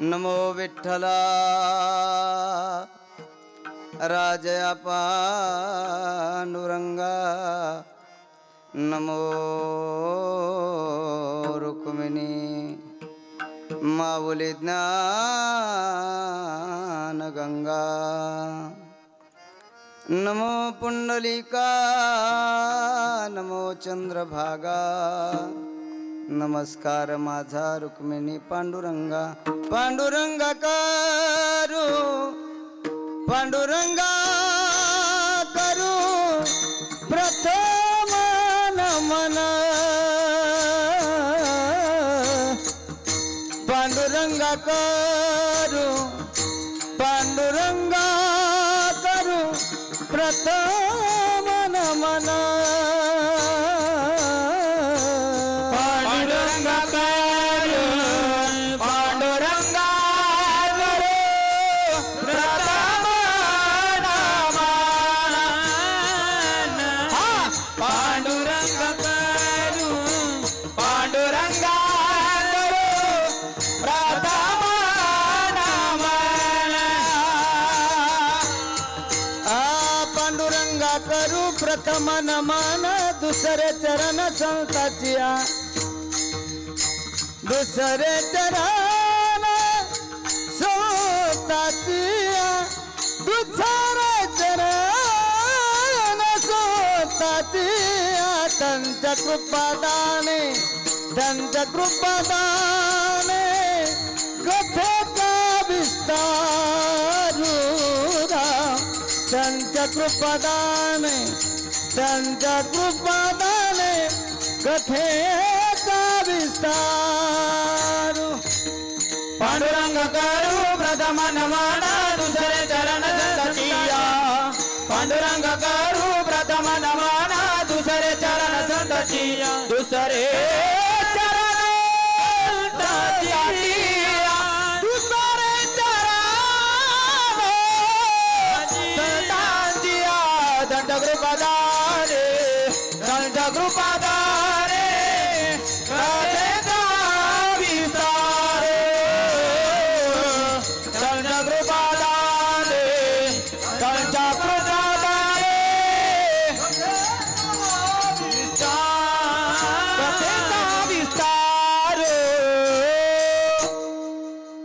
नमो विठ्ठला राजया पांडुरंगा नमो रुक्मिणी माऊली ज्ञान गंगा नमो पुंडलिका नमो चंद्रभागा नमस्कार माझा रुक्मिणी पांडुरंगा पांडुरंगा करू पांडुरंगा करू प्रथम नमन पांडुरंगा करू पांडुरंगा करू प्रथम नमन पांडुरंगा करू पांडुरंगा करू प्रथम नमन पांडुरंगा करू पांडुरंगा करू प्रथम नमन पांडुरंगा करू प्रथम नमन दुसरे चरण संताची दुसरे चरण संताची दुसरे चरण संताची त्यांच्या कृपादाने कथेचा विस्तारू त्यांच्या कृपादाने कथेचा विस्तार पांडुरंग करू प्रथम नमन दुसरे चरण संततिया पांडुरंग करू प्रथम नमन दुसरे चरण संततिया दुसरे चरण संततिया दुसरे चरण संततिया दंड कृपादारे दंड कृपादारे कथेचा विस्तारे दंड कृपादारे दंड कृपादारे कथेचा विस्तार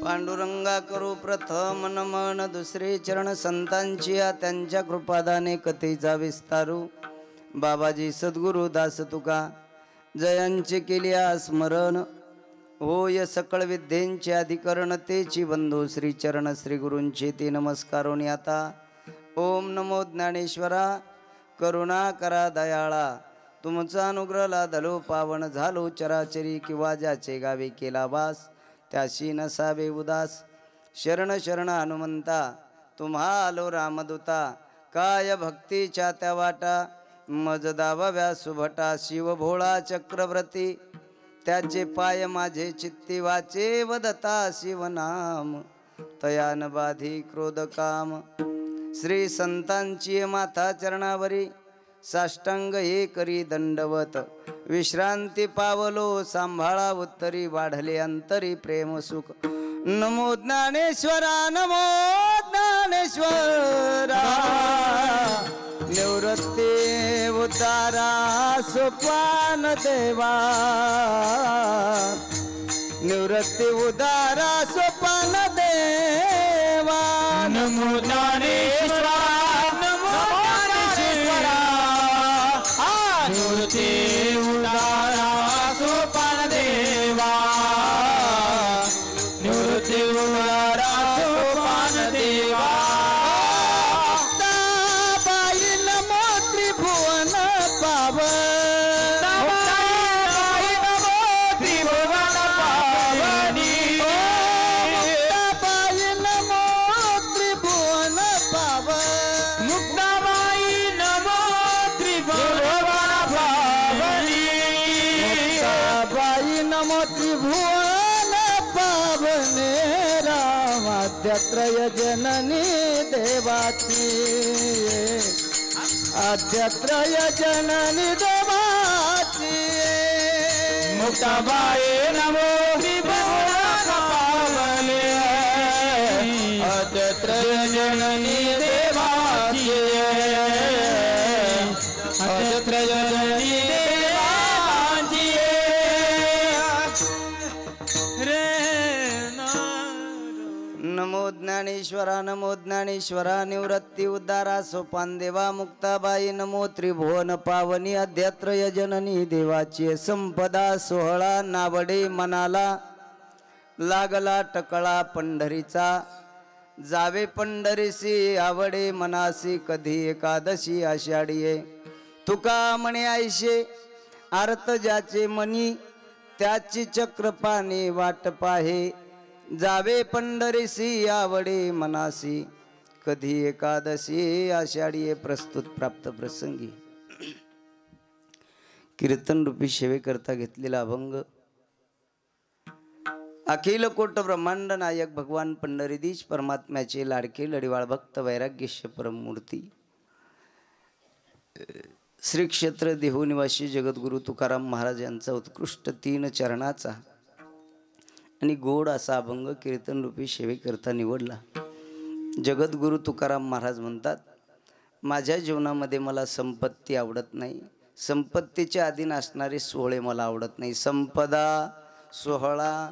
पांडुरंगा करू प्रथम नमन दुसरे चरण संतांची त्यांच्या कृपादाने कथेचा विस्तारू बाबाजी सद्गुरु दास तुका जयांचे केल्या स्मरण होय सकळ विद्येंचे अधिकरण तेची बंधू श्री चरण श्री गुरूंचे ते नमस्कारोनी आता ओम नमो ज्ञानेश्वरा करुणा करा दयाळा तुमचा अनुग्रह लादलो पावन झालो चराचरी किंवा ज्याचे गावे केला वास त्याशी नसावे उदास शरण शरण हनुमंता तुम्हा आलो रामदूता काय भक्तीच्या त्या वाटा मज दावाव्या सुभटा शिव भोळा चक्रवर्ती त्याचे पाय माझे चित्ती वाचे वदता शिवनाम तयान बाधी क्रोध काम श्री संतांची माथा चरणावरी साष्टांग हे करी दंडवत विश्रांती पावलो सांभाळा उत्तरी वाढले अंतरी प्रेम सुख नमो ज्ञानेश्वरा निवृत्ती उद्धारा सोपान देवा निवृत्ती उद्धारा सोपान देवा नमो ज्ञानेश्वरा नमो ज्ञानेश्वरा निवृत्ती उद्धारा सोपान देवा निवृत्ती उद्धारा सोपान देवा त्रिभुवन पावने रामाद्यत्रय जननी देवाची आद्यत्रय जननी देवाची मुक्ताबाई नमो त्रिभुवन पावने त्रयजननी देवाची त्रयजननी देवाची रे नमो ज्ञानेश्वरा नमो ज्ञानेश्वरा निवृत्ती उद्धारा सोपान देवा मुक्ताबाई नमो त्रिभुवन पावनी अध्यत्रय जननी देवाची संपदा सोहळा नावडे मनाला लागला टकळा पंढरीचा जावे पंढरीसी आवडे मनासी कधी एकादशी आषाढीये तुका म्हणे आयशे अर्थ ज्याचे मनी त्याची चक्रपाणी वाट पाहे जावे पंढरीसी आवडे मनासी कधी एकादशी आषाढीये प्रस्तुत प्राप्त प्रसंगी कीर्तन रूपी सेवेकरता घेतलेला अभंग अखिल कोट ब्रह्मांड नायक भगवान पंढरीदीश परमात्म्याचे लाडके लढीवाळ भक्त वैराग्येश परममूर्ती श्री क्षेत्र देहू निवासी जगद्गुरु तुकाराम महाराज यांचा उत्कृष्ट 3 चरणाचा आणि गोड असा अभंग कीर्तन रूपी सेवेकरता निवडला. जगद्गुरु तुकाराम महाराज म्हणतात, माझ्या जीवनामध्ये मला संपत्ती आवडत नाही, संपत्तीच्या अधीन असणारे सोहळे मला आवडत नाही. संपदा सोहळा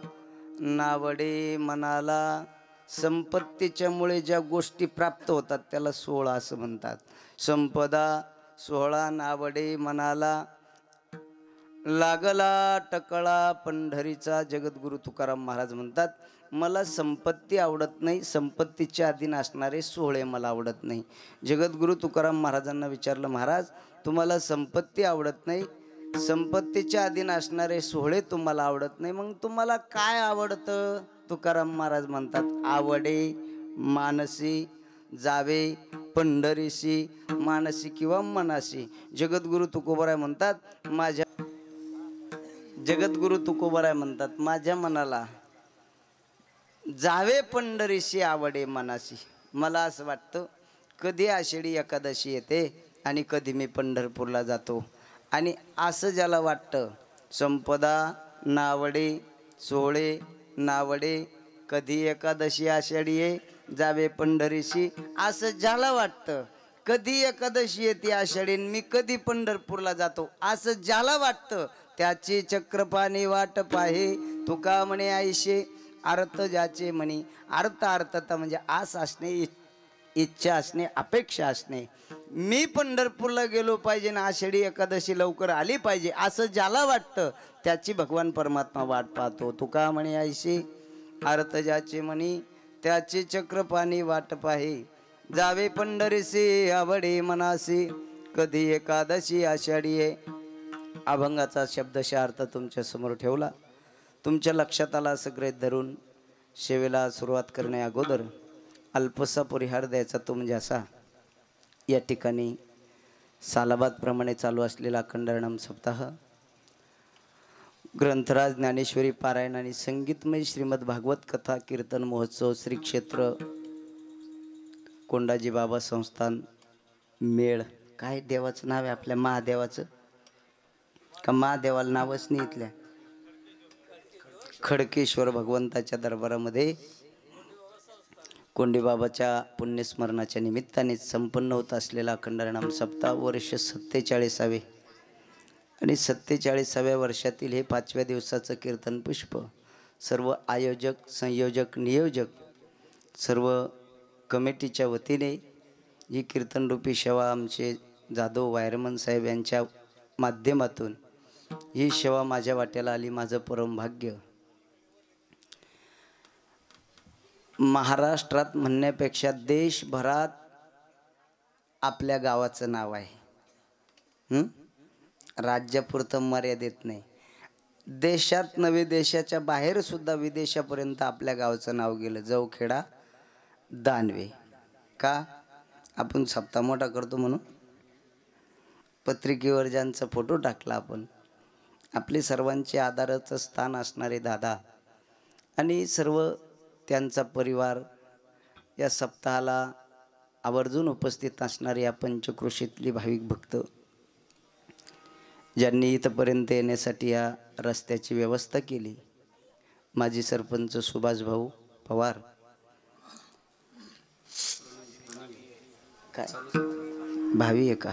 नावडे मनाला, संपत्तीच्या मुळे ज्या गोष्टी प्राप्त होतात त्याला सोहळा असं म्हणतात. संपदा सोहळा नावडे मनाला लागला टकळा पंढरीचा. जगद्गुरु तुकाराम महाराज म्हणतात, मला संपत्ती आवडत नाही, संपत्तीच्या अधीन असणारे सोहळे मला आवडत नाही. जगद्गुरु तुकाराम महाराजांना विचारलं, महाराज तुम्हाला संपत्ती आवडत नाही, संपत्तीच्या अधीन असणारे सोहळे तुम्हाला आवडत नाही, मग तुम्हाला काय आवडतं? तुकाराम महाराज म्हणतात, आवडे मानसी जावे पंढरीशी, मानसी किंवा मनाशी. जगद्गुरु तुकोबराय म्हणतात, जगद्गुरु तुकोबराय म्हणतात माझ्या मनाला जावे पंढरीशी आवडे मनाशी. मला असं वाटतं कधी आषाढी एकादशी येते आणि कधी मी पंढरपूरला जातो. आणि असं ज्याला वाटतं संपदा नावडे सोहळे नावडे कधी एकादशी आषाढी ये जावे पंढरीशी, असं ज्याला वाटतं कधी एकादशी येते आषाढी मी कधी पंढरपूरला जातो, असं ज्याला वाटतं त्याची चक्रपाणी वाट पाहे. तुका म्हणे आईशे अर्थ ज्याचे म्हणी. अर्थता म्हणजे आस असणे, इच्छा असणे, अपेक्षा असणे. मी पंढरपूरला गेलो पाहिजे ना आषाढी एकादशी लवकर आली पाहिजे असं ज्याला वाटतं त्याची भगवान परमात्मा वाट पाहतो. तुका म्हणे आईशे अर्थ ज्याचे म्हणी त्याची चक्रपाणी वाट पाहे. जावे पंढरीसी आवडे मनासी कधी एकादशी आषाढी ये. अभंगाचा शब्दशः अर्थ तुमच्या समोर ठेवला. तुमच्या लक्षात आला असं गृहीत धरून सेवेला सुरुवात करण्या अगोदर अल्पसा परिहार द्यायचा तो म्हणजे असा. या ठिकाणी सालाबादप्रमाणे चालू असलेला अखंडहरिनाम सप्ताह, ग्रंथराज ज्ञानेश्वरी पारायण आणि संगीतमय श्रीमद भागवत कथा कीर्तन महोत्सव श्री क्षेत्र कोंडाजी बाबा संस्थान मेळ. काय देवाचं नाव आहे आपल्या महादेवाचं का महादेवाला नावच नाही इथल्या खडकेश्वर भगवंताच्या दरबारामध्ये कोंडीबाबाच्या पुण्यस्मरणाच्या निमित्ताने संपन्न होत असलेला अखंडहरिनाम सप्ताह वर्ष 47वे आणि 47व्या वर्षातील हे 5व्या दिवसाचं कीर्तन पुष्प. सर्व आयोजक संयोजक नियोजक सर्व कमिटीच्या वतीने ही कीर्तनरूपी सेवा आमचे जाधव वायरमन साहेब यांच्या माध्यमातून ही सेवा माझ्या वाट्याला आली. माझं परम भाग्य. महाराष्ट्रात म्हणण्यापेक्षा देशभरात आपल्या गावाचं नाव आहे. राज्यापुरतं मर्यादित नाही, देशात नव्हे देशाच्या बाहेर सुद्धा विदेशापर्यंत आपल्या गावाचं नाव गेलं. जवखेडा दानवे. का? आपण सप्ताह मोठा करतो म्हणून पत्रिकेवर ज्यांचा फोटो टाकला आपण, आपले सर्वांचे आधाराचं स्थान असणारे दादा आणि सर्व त्यांचा परिवार या सप्ताहाला आवर्जून उपस्थित असणारे या पंचक्रोशीतली भाविक भक्त ज्यांनी इथपर्यंत येण्यासाठी या रस्त्याची व्यवस्था केली. माजी सरपंच सुभाष भाऊ पवार, काय भावी आहे का?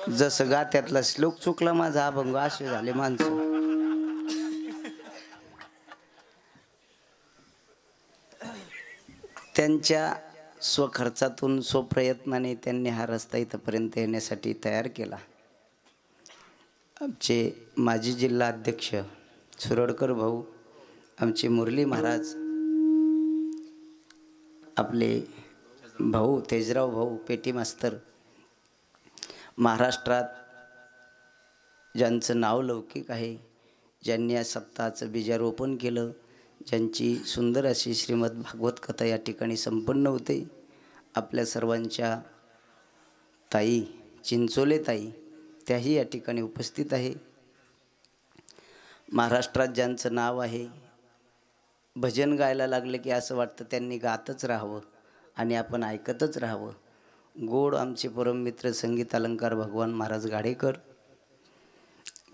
जसं गात्यातला श्लोक चुकला माझा अभंग असे झाले माणसं. त्यांच्या स्वखर्चातून स्वप्रयत्नाने त्यांनी हा रस्ता इथपर्यंत येण्यासाठी तयार केला. आमचे माजी जिल्हा अध्यक्ष सुरडकर भाऊ, आमचे मुरली महाराज, आपले भाऊ तेजराव भाऊ पेटी मास्तर, महाराष्ट्रात ज्यांचं नाव लौकिक आहे, ज्यांनी या सप्ताहाचं बीजारोपण केलं, ज्यांची सुंदर अशी श्रीमद भागवत कथा या ठिकाणी संपन्न होते, आपल्या सर्वांच्या ताई चिंचोले ताई त्याही या ठिकाणी उपस्थित आहे. महाराष्ट्रात ज्यांचं नाव आहे, भजन गायला लागलं की असं वाटतं त्यांनी गातच राहावं आणि आपण ऐकतच राहावं. गोड आमचे परममित्र संगीत अलंकार भगवान महाराज गाडेकर,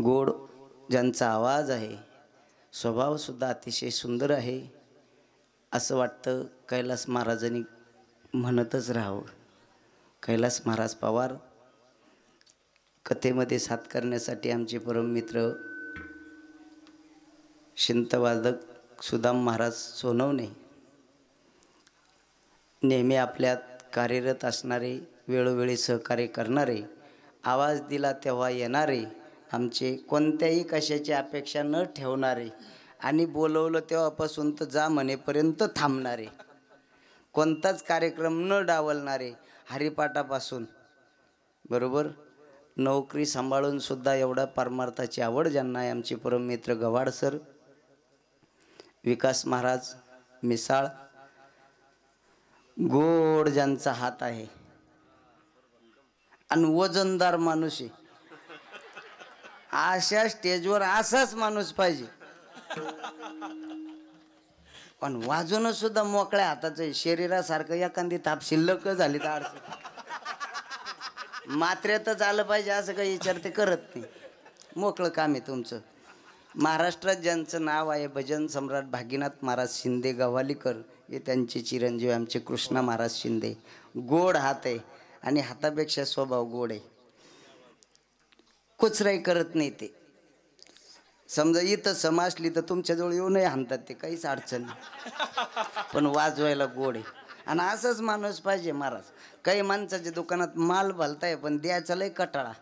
गोड ज्यांचा आवाज आहे, स्वभावसुद्धा अतिशय सुंदर आहे. असं वाटतं कैलास महाराजांनी म्हणतच राहावं. कैलास महाराज पवार कथेमध्ये साथ करण्यासाठी आमचे परममित्र शिंतवादक सुदाम महाराज सोनवणे, नेहमी आपल्यात कार्यरत असणारे, वेळोवेळी सहकार्य करणारे, आवाज दिला तेव्हा येणारे, आमचे कोणत्याही कशाची अपेक्षा न ठेवणारे आणि बोलवलं तेव्हापासून तर जा म्हणेपर्यंत थांबणारे, कोणताच कार्यक्रम न डावलणारे, हरिपाठापासून बरोबर नोकरी सांभाळून सुद्धा एवढा परमार्थाची आवड ज्यांना आहे, आमचे परममित्र गवाड सर, विकास महाराज मिसाळ, गोड ज्यांचा हात आहे आणि वजनदार माणूस आहे. अशा स्टेजवर असाच माणूस पाहिजे, पण वाजवणं सुद्धा मोकळ्या हाताचं आहे. शरीरासारखं एखादी ताप शिल्लक झाली तर अडचण, मात्र्यातच आलं पाहिजे असं काही विचार ते करत नाही. मोकळं काम आहे तुमचं. महाराष्ट्रात ज्यांचं नाव आहे, भजन सम्राट भागीनाथ महाराज शिंदे गव्हालीकर, हे त्यांचे चिरंजीव आमचे कृष्णा महाराज शिंदे. गोड हात आहे आणि हातापेक्षा स्वभाव गोड आहे, कुचराई करत नाही ते. समजा इथं समासली तर तुमच्याजवळ येऊनही हाणतात ते, काहीच अडचण नाही, पण वाजवायला गोड आहे. आणि असंच माणूस पाहिजे महाराज. काही माणसाच्या दुकानात माल भलताय पण द्यायचा लय कटाळा,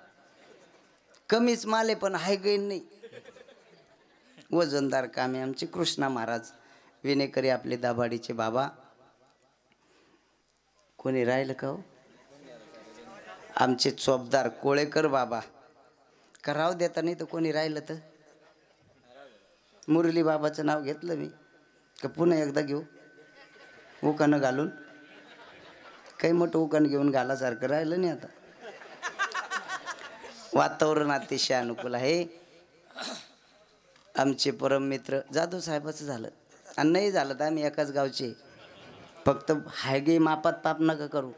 कमीच माल आहे पण हाय गैन नाही. वजनदार काम आहे. आमचे कृष्णा महाराज विनेकरी, आपले दाभाडीचे बाबा. कोणी राहिलं का हो? आमचे चोपदार कोळेकर बाबा, का राव देता नाही तर कोणी राहिलं तर? मुरली बाबाचं नाव घेतलं मी, का पुन्हा एकदा घेऊ? उकानं घालून काही मोठं उकान घेऊन घालासारखं राहिलं नाही आता. वातावरण अतिशय अनुकूल आहे. आमचे परम मित्र जाधव साहेबाचं झालं आणि नाही झालं तर आम्ही एकाच गावचे, फक्त हायगे मापात पाप नका करू.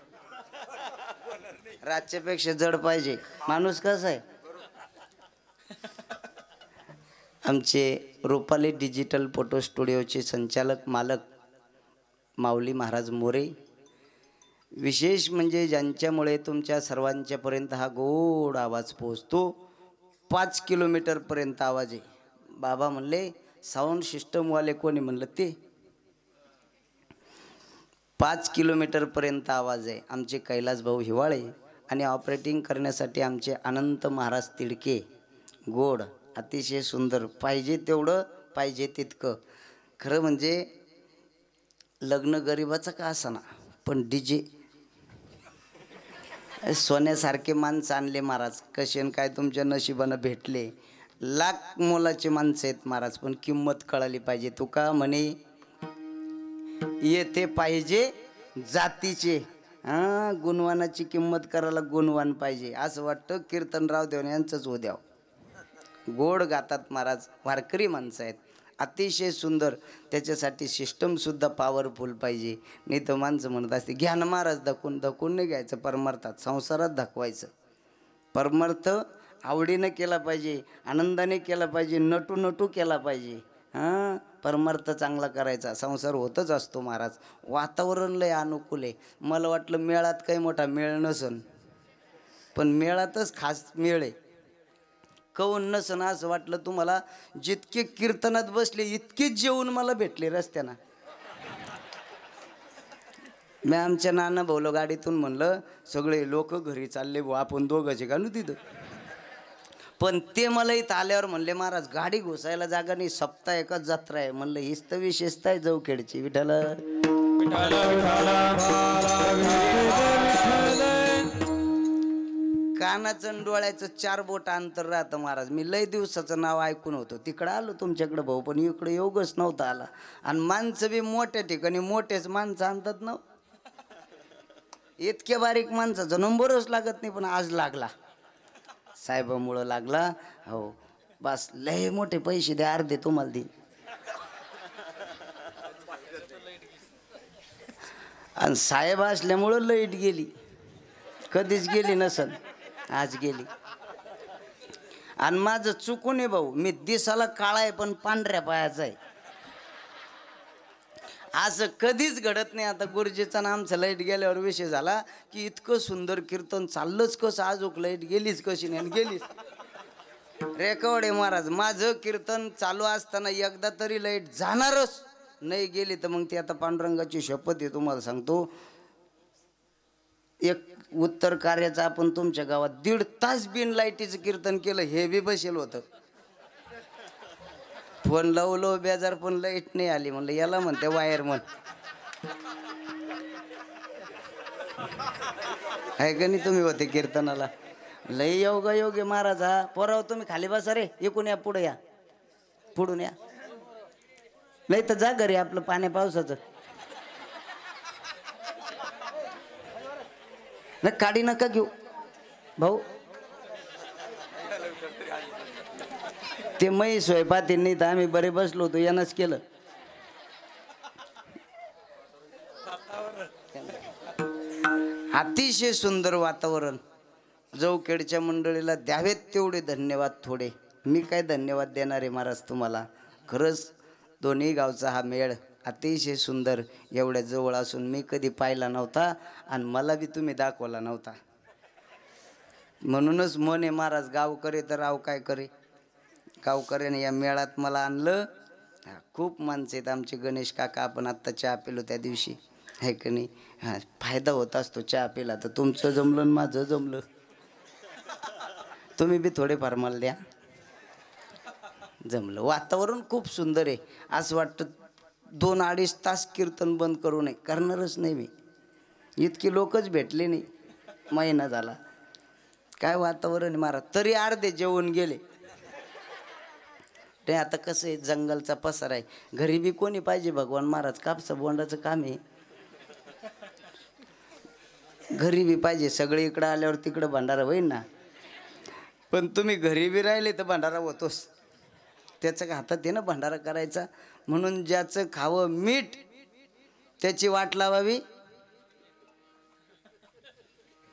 रातच्यापेक्षा जड पाहिजे माणूस. कसं आहे, आमचे रुपाली डिजिटल फोटो स्टुडिओचे संचालक मालक माऊली महाराज मोरे. विशेष म्हणजे ज्यांच्यामुळे तुमच्या सर्वांच्यापर्यंत हा गोड आवाज पोहोचतो. 5 किलोमीटरपर्यंत आवाज आहे. बाबा म्हणले साऊंड सिस्टमवाले कोणी, म्हणलं ते 5 किलोमीटरपर्यंत आवाज आहे. आमचे कैलास भाऊ हिवाळे आणि ऑपरेटिंग करण्यासाठी आमचे अनंत महाराज तिडके. गोड, अतिशय सुंदर, पाहिजे तेवढं पाहिजे तितकं. खरं म्हणजे लग्न गरिबाचं का असाना, पण डीजे सोन्यासारखे माणसं आणले महाराज. कसे काय तुमच्या नशिबानं भेटले. लाख मोलाचे माणसं आहेत महाराज, पण किंमत कळाली पाहिजे. तुका म्हणे येथे पाहिजे जातीचे, गुणवानाची किंमत करायला गुणवान पाहिजे. असं वाटतं कीर्तनराव देव यांचंच हो द्याव. गोड गातात महाराज, वारकरी माणसं आहेत, अतिशय सुंदर. त्याच्यासाठी सिस्टमसुद्धा पॉवरफुल पाहिजे. नाही तर माणसं म्हणत असते घ्या ना महाराज धकून. धकून नाही घ्यायचं, परमार्थात संसारात दाखवायचं. परमार्थ आवडीनं केला पाहिजे, आनंदाने केला पाहिजे, नटू नटू केला पाहिजे. हां, परमार्थ चांगला करायचा, संसार होतच असतो महाराज. वातावरण लय अनुकूल आहे. मला वाटलं मेळात काही मोठा मेळ नसन, पण मेळातच खास मेळ आहे. कौन नसन असं वाटलं तुम्हाला. जितके कीर्तनात बसले इतकेच जेवून मला भेटले रस्त्यानं. मी आमच्या नाना भाऊला गाडीतून म्हणलं सगळे लोक घरी चालले भाऊ, आपण दोघांचे घालू तिथं. पण ते मला इथं आल्यावर म्हणले महाराज गाडी घुसायला जागा नाही, सप्ताह एकच जत्रा आहे. म्हणलं हीच तर विशेषता आहे जवखेडची. विठ्ठल कानाचं आणि डोळ्याचं 4 बोट अंतर राहतं महाराज. मी लय दिवसाचं नाव ऐकून होतो, तिकडं आलो तुमच्याकडं भाऊ, पण इकडं योगच नव्हता आला. आणि माणसं बी मोठ्या ठिकाणी मोठेच माणसं आणतात ना. इतक्या बारीक माणसाचा नंबरच लागत नाही, पण आज लागला. साहेबामुळं लागला. हो बस, लय मोठे पैसे द्या, अर्धे तुम्हाला दे. आणि साहेब असल्यामुळं लाईट गेली, कधीच गेली नसन, आज गेली. आणि माझं चुकून आहे भाऊ, मी दिसाला काळा आहे पण पांढऱ्या पायाचा आहे. असं कधीच घडत नाही. आता गुरुजीचा आमचा लाईट गेल्यावर विषय झाला की इतकं सुंदर कीर्तन चाललंच कसं, आजूक लाईट गेलीच कशी नाही, गेलीच. रेकॉर्ड आहे महाराज, माझं कीर्तन चालू असताना एकदा तरी लाईट जाणारच नाही गेली तर मग ती आता पांडुरंगाची शपथ आहे तुम्हाला सांगतो. एक उत्तर कार्याचं आपण तुमच्या गावात 1.5 तास बिन लाईटीचं कीर्तन केलं, हे बी बसेल होतं. फोन लावलो बेजार, पण लाईट नाही आली. म्हणलं याला म्हणते वायरमन आहे का नाही. तुम्ही होते कीर्तनाला, लय योगा योगे महाराज. हा पोराव तुम्ही खाली बसा रे, इकून या, पुढे या, पुढून या, नाही तर जा घरी आपलं पाण्या पावसाचं. नाही काढी नका घेऊ भाऊ, ते मै स्वयंपाती नाही तर आम्ही बरे बसलो होतो, यानंच केलं. अतिशय सुंदर वातावरण. जवखेडच्या मंडळीला द्यावेत तेवढे धन्यवाद थोडे. मी काय धन्यवाद देणार आहे महाराज तुम्हाला. खरंच दोन्ही गावचा हा मेळ अतिशय सुंदर, एवढ्या जवळ असून मी कधी पाहिला नव्हता आणि मला बी तुम्ही दाखवला नव्हता. म्हणूनच मन आहे महाराज, गावकरी तर राव काय करे. गावकऱ्याने या मेळात मला आणलं. खूप माणसं आहेत आमचे. गणेश काका, आपण आत्ता चहा पिलो त्या दिवशी, आहे का नाही. हां, फायदा होत असतो चहा पिला तर. तुमचं जमलं आणि माझं जमलं. तुम्ही बी थोडेफार मला द्या. जमलं. वातावरण खूप सुंदर आहे. असं वाटतं 2-2.5 तास कीर्तन बंद करू नये. करणारच नाही मी, इतकी लोकच भेटले नाही. महिना झाला. काय वातावरण महाराज. तरी अर्धे जेवण गेले. ते आता कसं आहे, जंगलचा पसार आहे, घरी बी कोणी पाहिजे भगवान महाराज. कापसा बोंडाचं काम आहे, घरी बी पाहिजे. सगळे इकडं आल्यावर तिकडं भंडारा होईल ना. पण तुम्ही घरी बी राहिले तर भंडारा होतोच. त्याचं हातात आहे ना भंडारा करायचा. म्हणून ज्याचं खावं मीठ त्याची वाट लावावी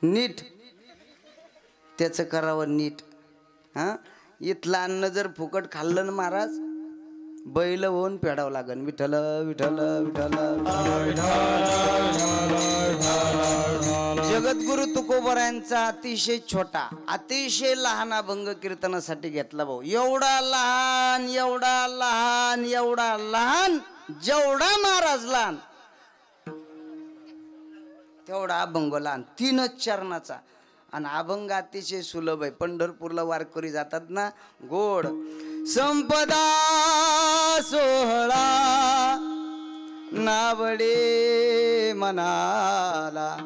नीट, त्याचं करावं नीट. हां, इथलं अन्न जर फुकट खाल्लं ना महाराज, बैल होऊन फेडावं लागन. विठ्ठल विठ्ठल विठ्ठल. जगद्गुरु तुकोबरायांचा अतिशय छोटा, अतिशय लहान अभंग कीर्तनासाठी घेतला भाऊ. एवढा लहान, एवढा लहान, एवढा लहान, जेवढा महाराज लहान तेवढा अभंग लहान. 3च चरणाचा. आणि अभंग अतिशय सुलभ आहे. पंढरपूरला वारकरी जातात ना, गोड संपदा सोहळा नावडे मनाला.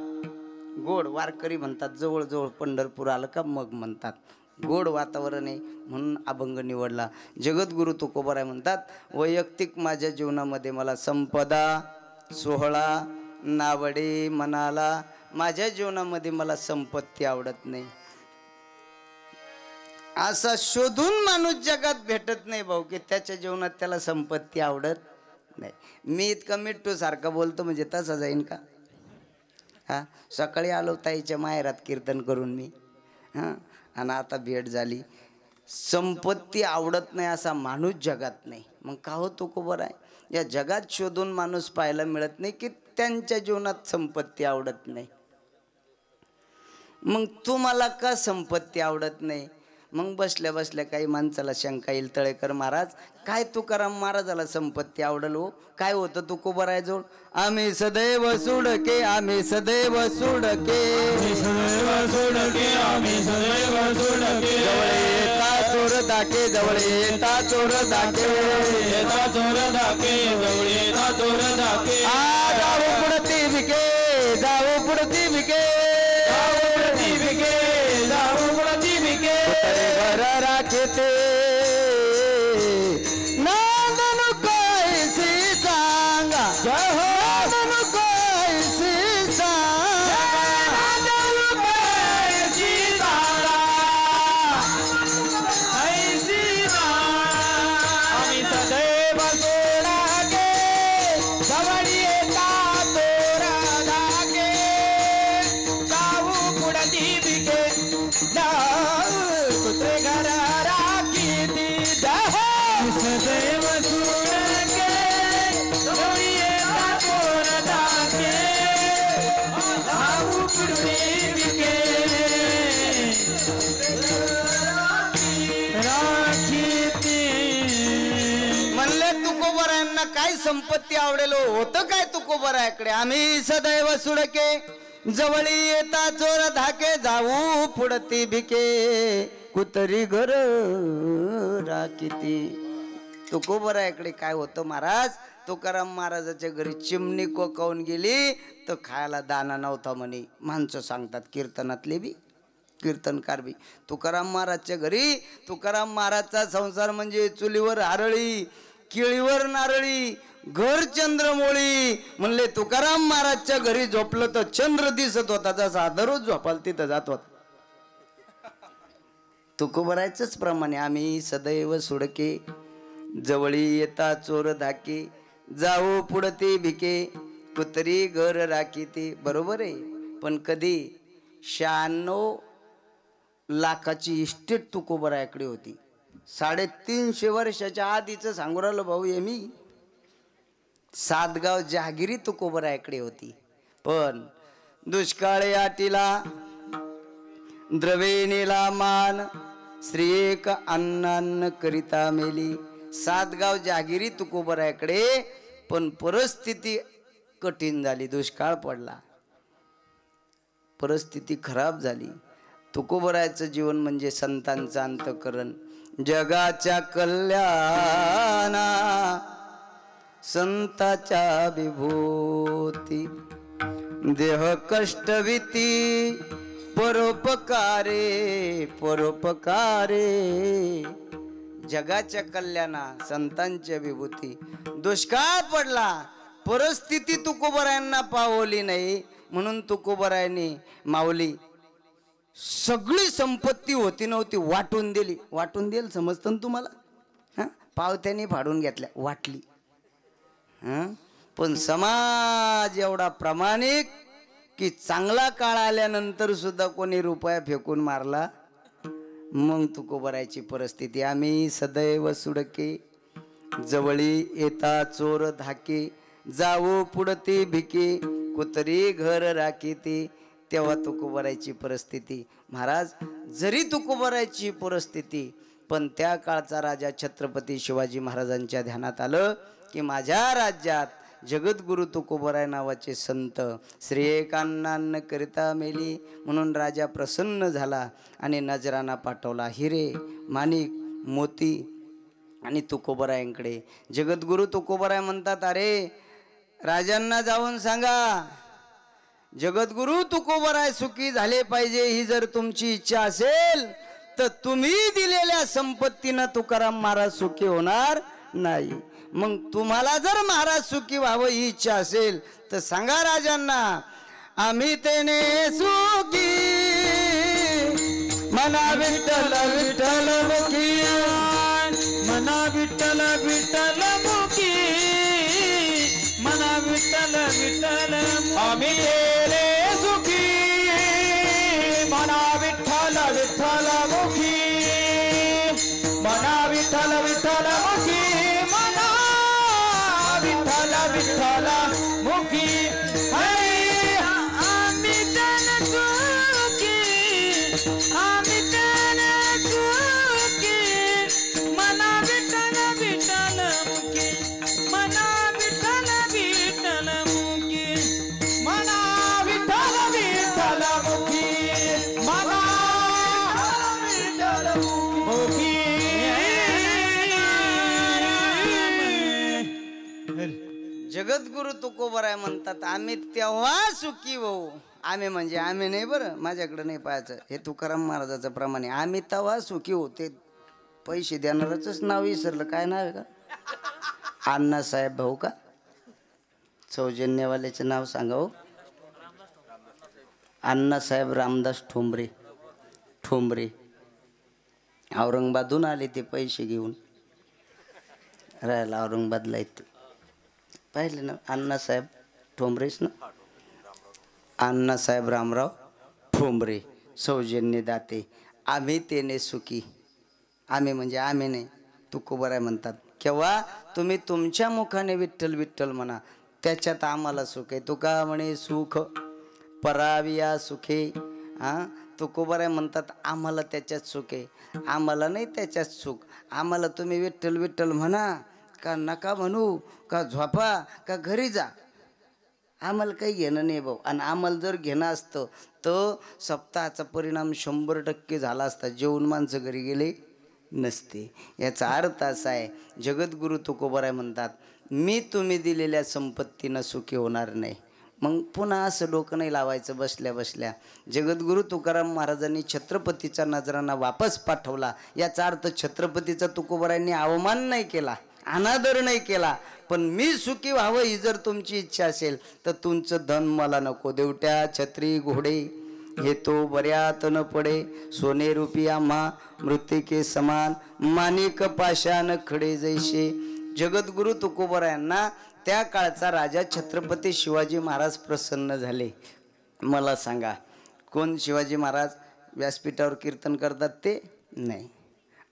गोड वारकरी म्हणतात. जवळजवळ पंढरपूर आलं का मग म्हणतात. गोड वातावरण आहे म्हणून अभंग निवडला. जगद्गुरु तुकोबराय म्हणतात, वैयक्तिक माझ्या जीवनामध्ये मला संपदा सोहळा नावडे मनाला. माझ्या जीवनामध्ये मला संपत्ती आवडत नाही. असा शोधून माणूस जगात भेटत नाही भाऊ की त्याच्या जीवनात त्याला संपत्ती आवडत नाही. मी इतकं मिठ्ठू सारखं बोलतो म्हणजे तसा जाईन का. हां, सकाळी आलो ताईच्या माहेरात कीर्तन करून मी. हां, आणि आता भेट झाली. संपत्ती आवडत नाही असा माणूस जगात नाही. मग का हो तुकोबराय, या जगात शोधून माणूस पाहायला मिळत नाही की त्यांच्या जीवनात संपत्ती आवडत नाही. मग तुम्हाला का संपत्ती आवडत नाही? मग बसल्या बसल्या काही माणसाला शंका येईल, तळेकर महाराज काय तुकाराम महाराजाला संपत्ती आवडल हो? काय होतं तुकोबरायजवळ? आम्ही सदैव सुडके, आम्ही सदैव सुडके, सदैव सोडके, आम्ही सदैव सोडके. जवळ येता चोर दाके, जवळ येता चोर दाके, येता चोर धाके, जवळ येता चोर धाके. जाऊ पुढती भिके, जाऊ पुढती भिके, जाऊ पुढती भिके, जाऊ पुढती भिके. घर राखते नांदनु कैसी सांगा, जय हो. नांदनु कैसी सांगा, नांदनु कैसी सांगा, ऐसी सांगा. आम्ही सदैव सोडके, जवळ येता चोर धाके. जाऊ पुढती भिके, कुत्रे घर राखीती. सदैव सोडके, जवळ येता चोर धाके. जाऊ पुढती भिके, राखीती. म्हणले तुकोबरायांना काय संपत्ती आवडेल हो? होतं काय तुकोबरायाकडे? आम्ही सदैव सुडके, जवळी येता चोर धाके, जाऊ पुढती भिके, कुतरी घर राखीती. तुकोबरायाकडे काय होतं महाराज? तुकाराम महाराजाच्या घरी चिमणी कोकावून गेली तर खायला दाना नव्हता म्हणे. माणसं सांगतात कीर्तनातले बी, कीर्तनकार बी. तुकाराम महाराजच्या घरी, तुकाराम महाराजचा संसार म्हणजे चुलीवर आरळी, केळीवर नारळी, घर चंद्रमोळी. म्हणले तुकाराम महाराजच्या घरी झोपलं तर चंद्र दिसत होता, जसा दररोज झोपाल तिथं जात होता. तुकोबरायचंच प्रमाणे आम्ही सदैव सुडके, जवळी येता चोर धाके, जाऊ पुढती भिके, कुतरी घर राखीती. बरोबर आहे. पण कधी 96 लाखाची इस्टेट तुकोबरायाकडे होती. 350 वर्षाच्या आधीच सांगू राहिलो भाऊ हे मी. 7 गाव जहागिरी तुकोबरायाकडे होती. पण दुष्काळी आटीला, द्रवेणीला मान, श्री एक अन्नान्न करिता मेली. 7 गाव जहागिरी तुकोबरायाकडे, पण परिस्थिती कठीण झाली. दुष्काळ पडला, परिस्थिती खराब झाली. तुकोबरायाचं जीवन म्हणजे संतांचं अंतःकरण. जगाच्या कल्याणा संताच्या विभूती, देह कष्टविती परोपकारे, परोपकारे. जगाच्या कल्याणा संतांच्या विभूती. दुष्काळ पडला, परिस्थिती तुकोबरायांना पावली नाही, म्हणून तुकोबरायांनी माऊली सगळी संपत्ती होती नव्हती वाटून दिली. वाटून देईल समजतं ना तुम्हाला? हां, पावत्याने फाडून घेतल्या, वाटली. हां, पण समाज एवढा प्रामाणिक की चांगला काळ आल्यानंतर सुद्धा कोणी रुपया फेकून मारला. मग तुकोबरायची परिस्थिती. आम्ही सदैव सुडके, जवळी येता चोर धाके, जाऊ पुढती भिके, कुतरी घर राखीती. तेव्हा तुकोबरायची परिस्थिती. महाराज जरी तुकोबरायची परिस्थिती, पण त्या काळचा राजा छत्रपती शिवाजी महाराजांच्या ध्यानात आलं की माझ्या राज्यात जगद्गुरु तुकोबराय नावाचे संत श्री एकान्नान्न करिता मेली. म्हणून राजा प्रसन्न झाला आणि नजराना पाठवला हिरे, माणिक, मोती आणि तुकोबरायांकडे. जगद्गुरु तुकोबराय म्हणतात, अरे राजांना जाऊन सांगा जगद्गुरु तुकोबराय सुखी झाले पाहिजे. ही जर तुमची इच्छा असेल तर तुम्ही दिलेल्या संपत्तीनं तुकाराम महाराज सुखी होणार नाही. मग तुम्हाला जर महाराज सुखी व्हावं ही इच्छा असेल तर सांगा राजांना, आम्ही तेने सुखी मना विठ्ठल विठ्ठल मुखी, मना विठ्ठल विठ्ठल मुखी, मना विठ्ठल विठ्ठल. आम्ही तेरे सुखी, मना विठ्ठल विठ्ठल विठ्ठल मुखी मना विठ्ठल विठ्ठल मुखी मना विठ्ठल विठ्ठल मुखी आम्ही तन चुकी आम्ही तन चुकी मना विठ्ठल विठ्ठल मुखी मना विठ्ठल विठ्ठल मुखी मना विठ्ठल विठ्ठल मुखी मना विठ्ठल मुखी जगद्गुरु तुकोबराय म्हणतात आम्ही तेव्हा सुखी होऊ. आम्ही म्हणजे आम्ही नाही बरं, माझ्याकडे नाही पाहायचं. हे तुकाराम महाराजाचं प्रमाणे आम्ही तेव्हा सुखी होऊ. ते पैसे देणारच नाव विसरलं, काय नाव आहे का? अण्णासाहेब भाऊ का? सौजन्यवाल्याचं नाव सांगा हो. अण्णासाहेब रामदास ठोंबरे. ठोंबरे औरंगाबादहून आले ते पैसे घेऊन, राहायला औरंगाबादला येते. पाहिले ना अण्णासाहेब ठोंबरेच ना. अण्णासाहेब रामराव ठोंबरे सौजन्य दाते. आम्ही तेने सुखी. आम्ही म्हणजे आम्ही नाही, तुकोबराय म्हणतात. केव्हा तुम्ही तुमच्या मुखाने विठ्ठल विठ्ठल म्हणा, त्याच्यात आम्हाला सुख आहे. तुका म्हणे सुख पराविया सुखे. हां, तुकोबराय म्हणतात आम्हाला त्याच्यात सुख आहे. आम्हाला नाही त्याच्यात सुख. आम्हाला तुम्ही विठ्ठल विठ्ठल म्हणा का नका म्हणू, का झोपा का घरी जा, आम्हाला काही घेणं नाही भाऊ. आणि आम्हाला जर घेणं असतं तर सप्ताहाचा परिणाम 100% झाला असता. जेवून माणसं घरी गेले नसते. याचा अर्थ असा आहे, जगद्गुरु तुकोबराय म्हणतात मी तुम्ही दिलेल्या संपत्तीनं सुखी होणार नाही. मग पुन्हा असं डोकं नाही लावायचं बसल्या बसल्या. जगद्गुरु तुकाराम महाराजांनी छत्रपतीचा नजराणा वापस पाठवला. याचा अर्थ छत्रपतीचा तुकोबरायांनी अवमान नाही केला, अनादर नाही केला. पण मी सुखी व्हावं ही जर तुमची इच्छा असेल तर तुमचं धन मला नको. देवट्या छत्री घोडे हे तो बऱ्यात न पडे. सोने रुपी आम्हा मृत्तिके समान. माणिक पाषाण खडे जैसे. जगद्गुरु तुकोबरायांना त्या काळचा राजा छत्रपती शिवाजी महाराज प्रसन्न झाले. मला सांगा कोण शिवाजी महाराज व्यासपीठावर कीर्तन करतात ते नाही.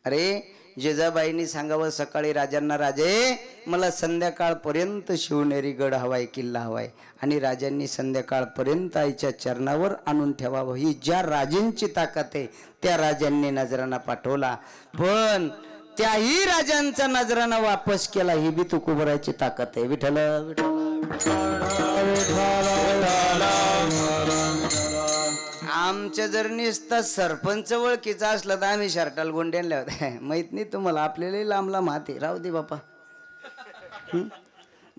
अरे जिजाबाईंनी सांगावं सकाळी राजांना, राजे मला संध्याकाळपर्यंत शिवनेरी गड हवाय, किल्ला हवाय. आणि राजांनी संध्याकाळपर्यंत आईच्या चरणावर आणून ठेवावं. ही ज्या राजांची ताकद आहे त्या राजांनी नजराणा पाठवला. पण त्याही राजांचा नजराणा वापस केला. ही बी तुकोबरायची ताकद आहे. विठ्ठल आमच्या जर नुसता सरपंच ओळखीचा असला तर आम्ही शर्टाल गोंड्याला होते. माहित नाही तुम्हाला, आपल्याला लांब लांब हाते राहू दे बापा.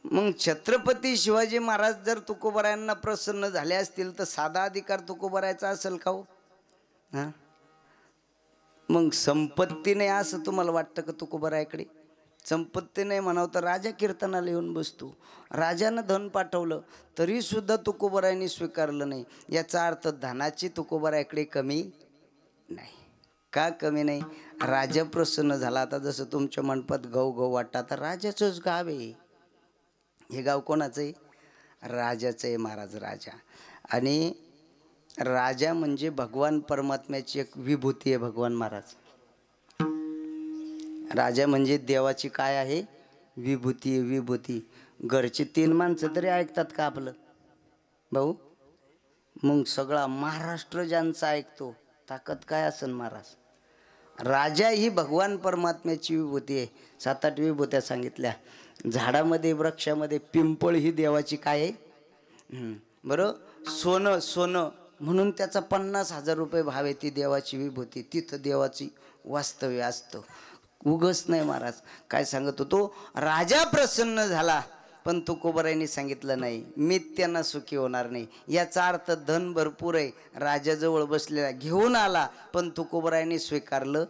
मग छत्रपती शिवाजी महाराज जर तुकोबरायांना प्रसन्न झाले असतील तर साधा अधिकार तुकोबरायचा असेल का हो? हां, मग संपत्ती नाही असं तुम्हाला वाटतं का तुकोबरायाकडे? संपत्ती नाही म्हणावं तर राजा कीर्तनाला येऊन बसतो. राजानं धन पाठवलं तरी सुद्धा तुकोबरायांनी स्वीकारलं नाही. याचा अर्थ धनाची तुकोबरायाकडे कमी नाही. का कमी नाही? राजा प्रसन्न झाला. आता जसं तुमच्या मंडपात गौ गौ वाटतं, आता राजाचंच गाव आहे. हे गाव कोणाचं आहे? राजाचं आहे. महाराज राजा. आणि राजा म्हणजे भगवान परमात्म्याची एक विभूती आहे. भगवान महाराज राजा म्हणजे देवाची काय आहे? विभूती आहे. विभूती. घरची 3 माणसं तरी ऐकतात का आपलं भाऊ? मग सगळा महाराष्ट्र ज्यांचा ऐकतो, ताकद काय असेल महाराज? राजा ही भगवान परमात्म्याची विभूती आहे. 7-8 विभूत्या सांगितल्या. झाडामध्ये वृक्षामध्ये पिंपळ ही देवाची काय आहे? बरं, सोनं सोनं म्हणून त्याचा 50,000 रुपये भाव आहे. ती देवाची विभूती. तिथं देवाची वास्तव्य असतं. उगस नाही. महाराज काय सांगत होतो? राजा प्रसन्न झाला पण तुकोबरायांनी सांगितलं नाही मी त्यांना सुखी होणार नाही. याचा अर्थ धन भरपूर आहे, राजाजवळ बसलेला घेऊन आला पण तुकोबरायांनी स्वीकारलं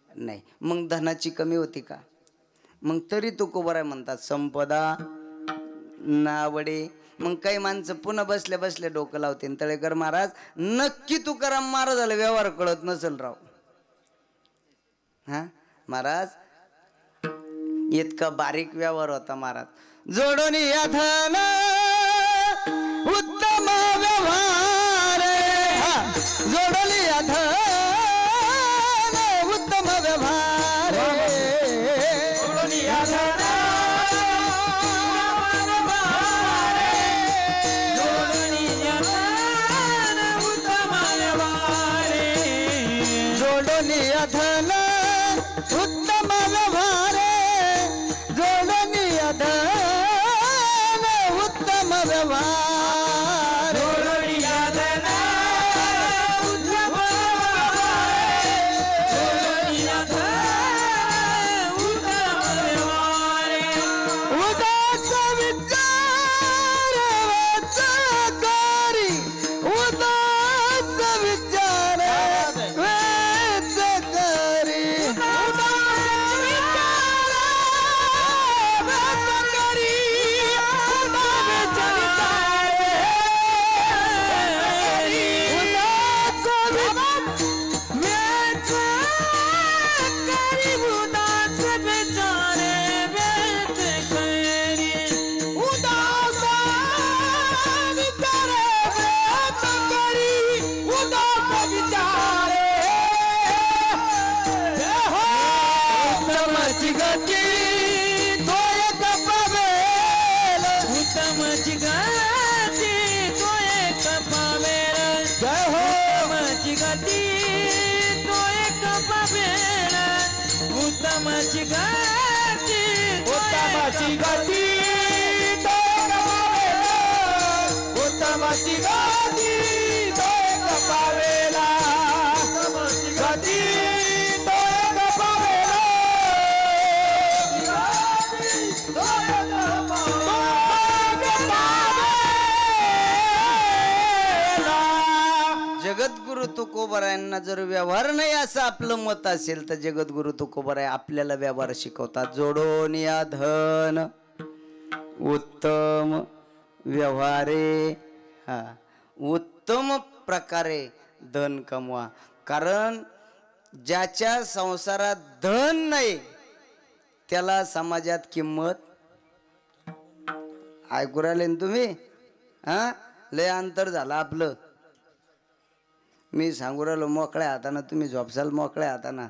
नाही. मग धनाची कमी होती का? मग तरी तुकोबराय म्हणतात संपदा नावडे. मग काही माणसं पुन्हा बसल्या बसल्या डोकं लावते, तळेकर महाराज नक्की तुकाराम महाराजाला व्यवहार कळत नसेल राव. हा महाराज इतका बारीक व्यवहार होता महाराज. जोडून या धन उत्तम व्यवहार, जोडून या धन जोडनिया धन उत्तम व्यवहार जोडनिया धन उत्तम व्यवहार जोडनिया धन उत्तम व्यवहार जोडनिया धन उत्तम व्यवहार उदास विचार वेचकरी उदास विचार वेचकरी उत्तमची गती तो पावेला उत्तमची गती तो पावेला गती तो पावेला जगद्गुरु तुकोबरायांना जर व्यवहार नाही असं आपलं मत असेल तर जगद्गुरु तुकोबराय आपल्याला व्यवहार शिकवतात. जोडून या धन उत्तम व्यवहारे हा उत्तम प्रकारे धन कमवा. कारण ज्याच्या संसारात धन नाही त्याला समाजात किंमत. ऐकू राहिले ना तुम्ही? हा लय अंतर झालं आपलं. मी सांगू राहिलो मोकळ्या हाताना तुम्ही झोपसाल मोकळ्या हाताना.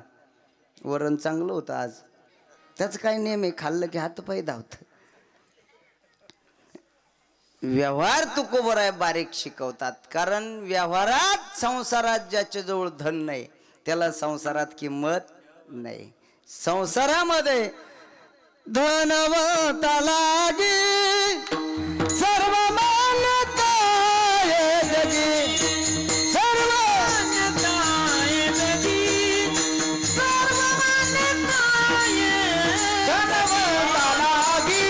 वरण चांगलं होतं आज. त्याच काय नेम आहे खाल्लं की हातपाय धावत. व्यवहार तुकोबराय बारीक शिकवतात. कारण व्यवहारात संसारात ज्याच्याजवळ धन नाही त्याला संसारात किंमत नाही. संसारामध्ये धनवंता लागी सर्व मान्यता आहे जगी सर्व मान्यता आहे जगी सर्व मान्यता आहे धनवंता लागी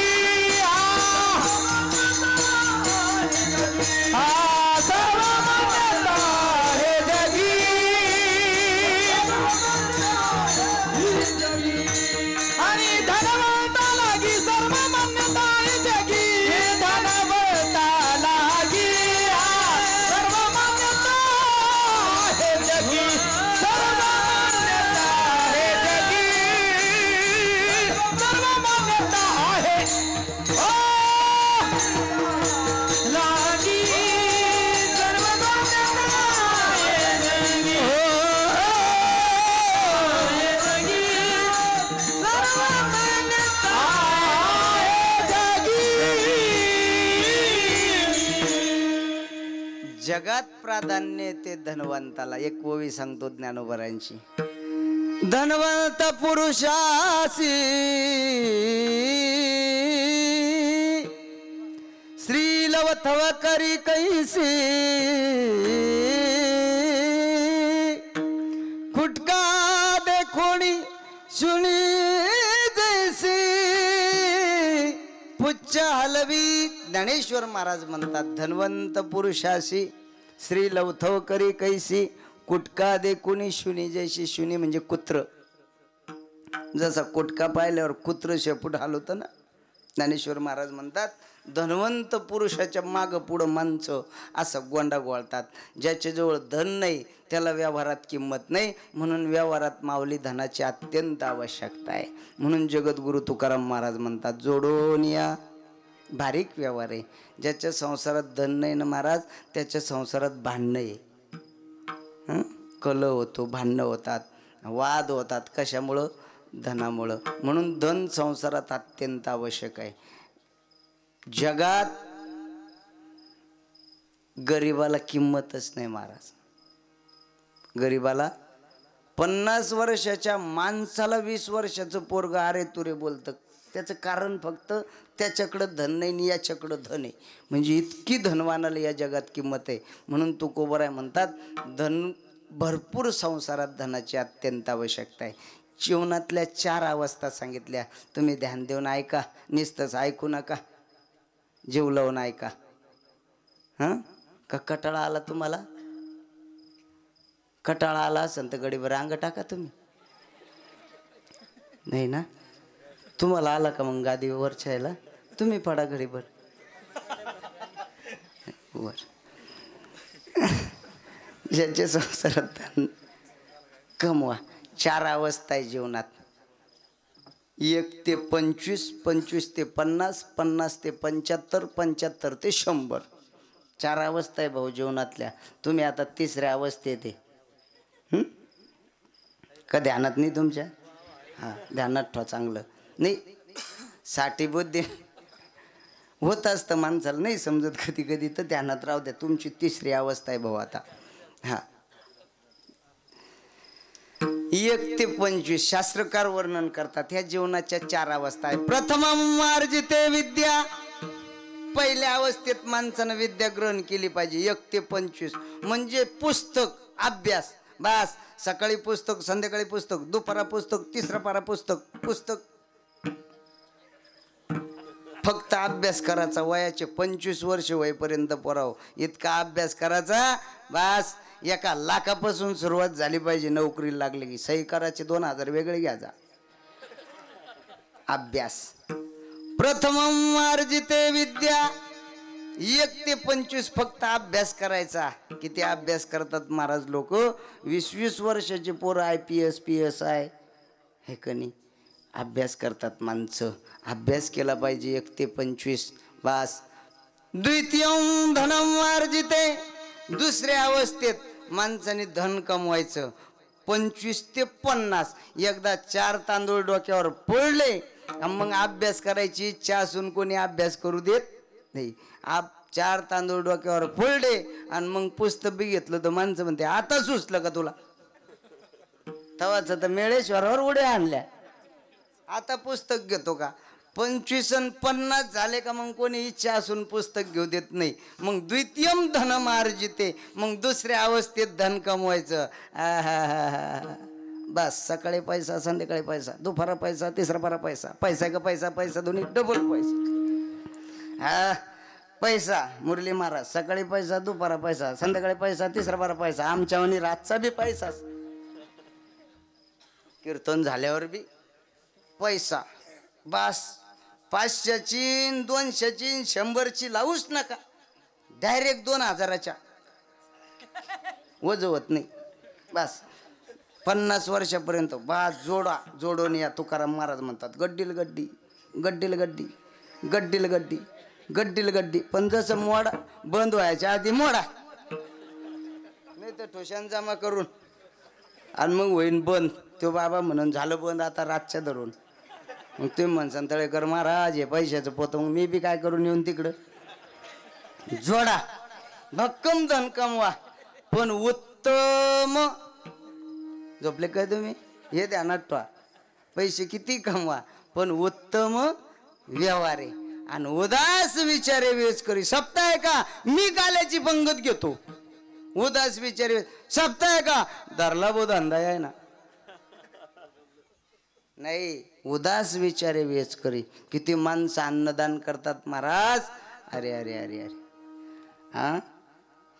सर्व मान्यता आहे जगी आणि धनवंता लागी सर्व मान्यता आहे जगी धनवंता लागी सर्व मान्यता आहे जगी सर्व मान्यता आहे जगी सर्व मान्यता आहे लागी सर्व मान्यता आहे जगी जगात प्राधान्य ते धनवंताला. एक ओवी सांगतो ज्ञानोबरांची. धनवंत पुरुषासी श्रीलवथव करी कैसी खुटका देखोणी शुनी जैसी पुच्छ हलवी. ज्ञानेश्वर महाराज म्हणतात धनवंत पुरुषाशी श्री लवथव करी कैसी कुटका दे कुणी शुनी जैसी. शुनी म्हणजे कुत्र. जसा कुटका पाहिल्यावर कुत्र शेपूट हलवतं ना. ज्ञानेश्वर महाराज म्हणतात धनवंत पुरुषाच्या माग पुढं माणसं असं गोंडा गोळतात. ज्याच्याजवळ धन नाही त्याला व्यवहारात किंमत नाही. म्हणून व्यवहारात माऊली धनाची अत्यंत आवश्यकता आहे. म्हणून जगद्गुरु तुकाराम महाराज म्हणतात जोडून या बारीक व्यवहार आहे. ज्याच्या संसारात धन नाही ना महाराज त्याच्या संसारात भांडणं आहे. कलह होतो, भांडणं होतात, वाद होतात. कशामुळं? धनामुळं. म्हणून धन संसारात अत्यंत आवश्यक आहे. जगात गरिबाला किंमतच नाही महाराज. गरिबाला 50 वर्षाच्या माणसाला 20 वर्षाचं पोरग अरे तुरे बोलतं. त्याचं कारण फक्त त्याच्याकडं धन नाही आणि याच्याकडं धन आहे. म्हणजे इतकी धनवानाला या जगात किंमत आहे. म्हणून तुकोबराय म्हणतात धन भरपूर संसारात धनाची अत्यंत आवश्यकता आहे. जीवनातल्या 4 अवस्था सांगितल्या. तुम्ही ध्यान देऊन ऐका, नुसतंच ऐकू नका, जीव लावून ऐका. हां का कटाळा आला तुम्हाला? कटाळा आला असेल तर गडीवर अंग टाका तुम्ही. नाही ना? तुम्हाला आला का मग गादीवर छायला? तुम्ही पडा गडीवर वर. ज्याच्या संसारात धन कमवा. 4 अवस्था आहे जीवनात. 1 ते 25, 25 ते 50, 50 ते 75, 75 ते 100. 4 अवस्था आहे भाऊ जीवनातल्या. तुम्ही आता 3ऱ्या अवस्थेत आहे. का ध्यानात नाही तुमच्या? हां ध्यानात ठेवा चांगलं. नाही साठी बुद्धी होत असतं माणसाला, नाही समजत कधी कधी, तर ध्यानात राहू द्या. तुमची 3री अवस्था आहे भाऊ आता. हां 1 ते 25 शास्त्रकार वर्णन करतात. ह्या जीवनाच्या 4 अवस्था आहे. प्रथमं मार्जिते विद्या. पहिल्या अवस्थेत माणसानं विद्या ग्रहण केली पाहिजे. 1 ते 25 म्हणजे पुस्तक अभ्यास. बस सकाळी पुस्तक, संध्याकाळी पुस्तक, दुपारा पुस्तक, 3रा पारा पुस्तक. पुस्तक फक्त अभ्यास करायचा. वयाचे 25 वर्ष होईपर्यंत पोराव इतका अभ्यास करायचा. बस 1 लाखापासून सुरुवात झाली पाहिजे. नोकरीला लागले की सही करायचे 2000 वेगळे घ्यायचा. अभ्यास. प्रथमं अर्जिते विद्या. 1 ते 25 फक्त अभ्यास करायचा. किती अभ्यास करतात महाराज लोक? 20-20 वर्षाचे पोरं IPS PSI हे कनी अभ्यास करतात माणसं. अभ्यास केला पाहिजे 1 ते 25. बस. द्वितीयं धनम अर्जिते. 2ऱ्या अवस्थेत माणसाने धन कमवायचं. 25 ते 50. एकदा 4 तांदूळ डोक्यावर पडले मग अभ्यास करायची इच्छा असून कोणी अभ्यास करू देत नाही. 4 तांदूळ डोक्यावर फोडले आणि मग पुस्तक बी घेतलं तर माणसं म्हणते आता सुचलं का तुला? तवाच तर मेळेश्वरावर उड्या आणल्या. आता पुस्तक घेतो का? 25 आणि 50 झाले का मग कोणी इच्छा असून पुस्तक घेऊ देत नाही. मग द्वितीयम धनम अर्जिते. मग 2ऱ्या अवस्थेत धन कमवायचं. बस सकाळी पैसा, संध्याकाळी पैसा, दुपारा पैसा, 3रा पारा पैसा. पैसा का पैसा, पैसा दोन्ही डबल पैसा. हा पैसा मुरली महाराज. सकाळी पैसा, दुपारा पैसा, संध्याकाळी पैसा, 3रा पारा पैसा. आमच्यावनी रातचा बी पैसाच. कीर्तन झाल्यावर बी पैसा. बस 500ची, 200ची, 100ची लावूच नका. डायरेक्ट 2000च्या वजवत नाही. बस 50 वर्षापर्यंत बस जोडा. जोडून या. तुकाराम महाराज म्हणतात गड्डील गड्डी, गड्डील गड्डी, गड्डील गड्डी, गड्डील गड्डी. पण जसं मोडा बंद व्हायच्या आधी मोडा, नाही तर ठोशान जमा करून आणि मग होईन बंद. तो बाबा म्हणून झालं बंद आता रातच्या धरून. मग तुम्ही म्हणसान तळेकर महाराज हे पैशाचं पोत. मग मी बी काय करून येऊन तिकडं. जोडा. भक्कम धन कमवा पण उत्तम. झोपले काय तुम्ही? हे ध्यानात ठेवा. पैसे किती कमवा पण उत्तम व्यवहार आहे. आणि उदास विचारे वेच करी. सप्ताह का मी काल्याची पंगत घेतो. उदास विचारे सप्ताह का धरला बो धंदा आहे ना. नाही उदास विचारे वेच करी. किती माणसं अन्नदान करतात महाराज. अरे अरे अरे अरे हा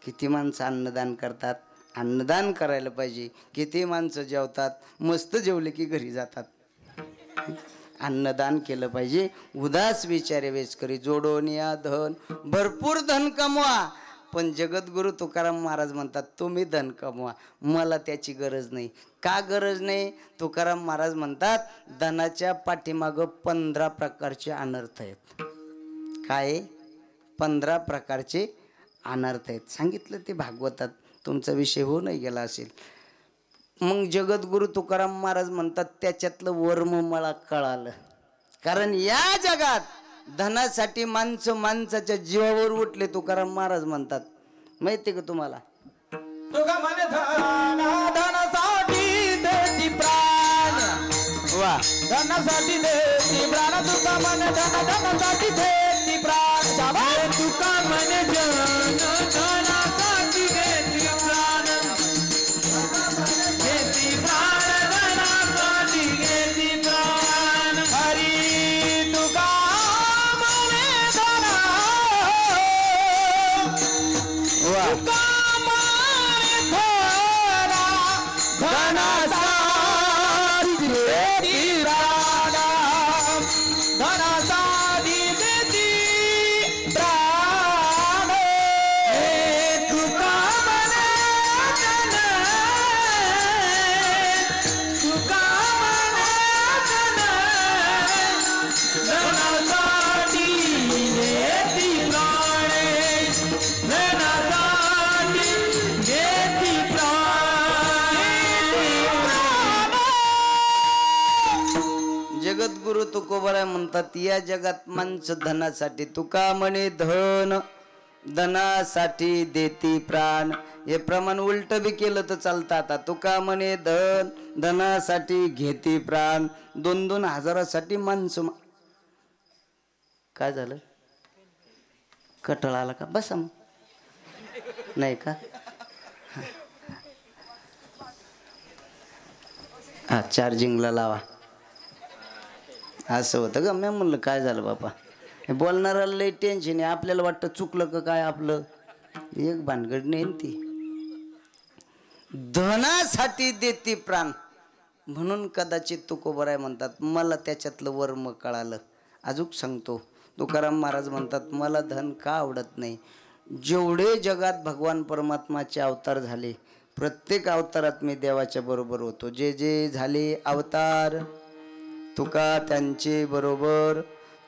किती माणसं अन्नदान करतात. अन्नदान करायला पाहिजे. किती माणसं जेवतात, मस्त जेवले की घरी जातात. अन्नदान केलं पाहिजे. उदास विचारे वेच करी. जोडून या धन. भरपूर धन कमवा पण जगद्गुरु तुकाराम महाराज म्हणतात तुम्ही धन कमवा, मला त्याची गरज नाही. का गरज नाही? तुकाराम महाराज म्हणतात धनाच्या पाठीमागं 15 प्रकारचे अनर्थ आहेत. काय? 15 प्रकारचे अनर्थ आहेत. सांगितलं ते भागवतात. तुमचा विषय हो नाही गेला असेल. मग जगद्गुरु तुकाराम महाराज म्हणतात त्याच्यातलं वर्म मला कळालं. कारण या जगात धनासाठी माणसं माणसाच्या जीवावर उठले. तुकाराम महाराज म्हणतात माहिती का तुम्हाला? तुका म्हणे धनासाठी धनासाठी देती प्राण तुका मन धन धनासाठी देती प्राण शाबास तुका मन जन धनासाठी देती प्राण घेती प्राण धनासाठी घेती प्राण हरी तुका मने धना वा तुका मने धना धनासाठी देती प्राण धनासाठी देती प्राण हे तुका मने धना तुका मने धना धनासाठी देती प्राण धनासाठी देती प्राण जगद्गुरु तुकोबराय म्हणतात या जगात माणसं धनासाठी तुका म्हणे धन धनासाठी देती प्राण हे प्रमाण उलट बी केलं तर चालतं आता तुका म्हणे धन धनासाठी घेती प्राण 2-2 हजारासाठी माणसं काय झालं कटळ आला का बसा मग नाही का हा चार्जिंगला लावा असं होतं का मी म्हणलं काय झालं बापा हे बोलणाऱ्याला लई टेन्शन आहे आपल्याला वाटतं चुकलं का काय आपलं एक भानगड नाही ती धनासाठी देती प्राण म्हणून कदाचित तुकोबराय म्हणतात मला त्याच्यातलं वर्म कळालं अजूक सांगतो तुकाराम महाराज म्हणतात मला धन का आवडत नाही जेवढे जगात भगवान परमात्माचे अवतार झाले प्रत्येक अवतारात मी देवाच्या बरोबर होतो जे जे झाले अवतार तुका त्यांचे बरोबर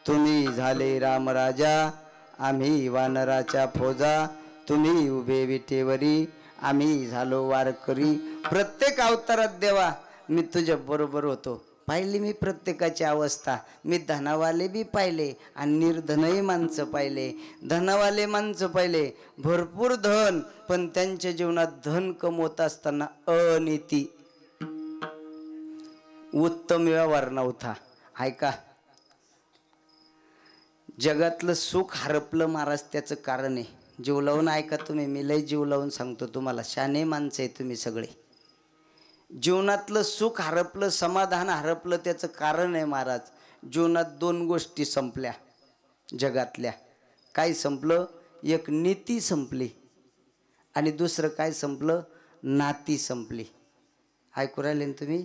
तुम्ही झाले रामराजा आम्ही वानराच्या फौजा तुम्ही उभे विटेवरी आम्ही झालो वारकरी प्रत्येक अवतारात देवा मी तुझ्या बरोबर होतो पाहिली मी प्रत्येकाची अवस्था मी धनावाले बी पाहिले आणि निर्धनही माणसं पाहिले धनावाले माणसं पाहिले भरपूर धन पण त्यांच्या जीवनात धन कमवत असताना अनीती उत्तम व्यवहार नव्हता ऐका जगातलं सुख हरपलं महाराज त्याचं कारण आहे जीव लावून ऐका तुम्ही मी लय जीव लावून सांगतो तुम्हाला शाने माणसं आहे तुम्ही सगळे जीवनातलं सुख हरपलं समाधान हरपलं त्याचं कारण आहे महाराज जीवनात 2 गोष्टी संपल्या जगातल्या काय संपलं एक नीती संपली आणि दुसरं काय संपलं नाती संपली ऐकू राहिले ना तुम्ही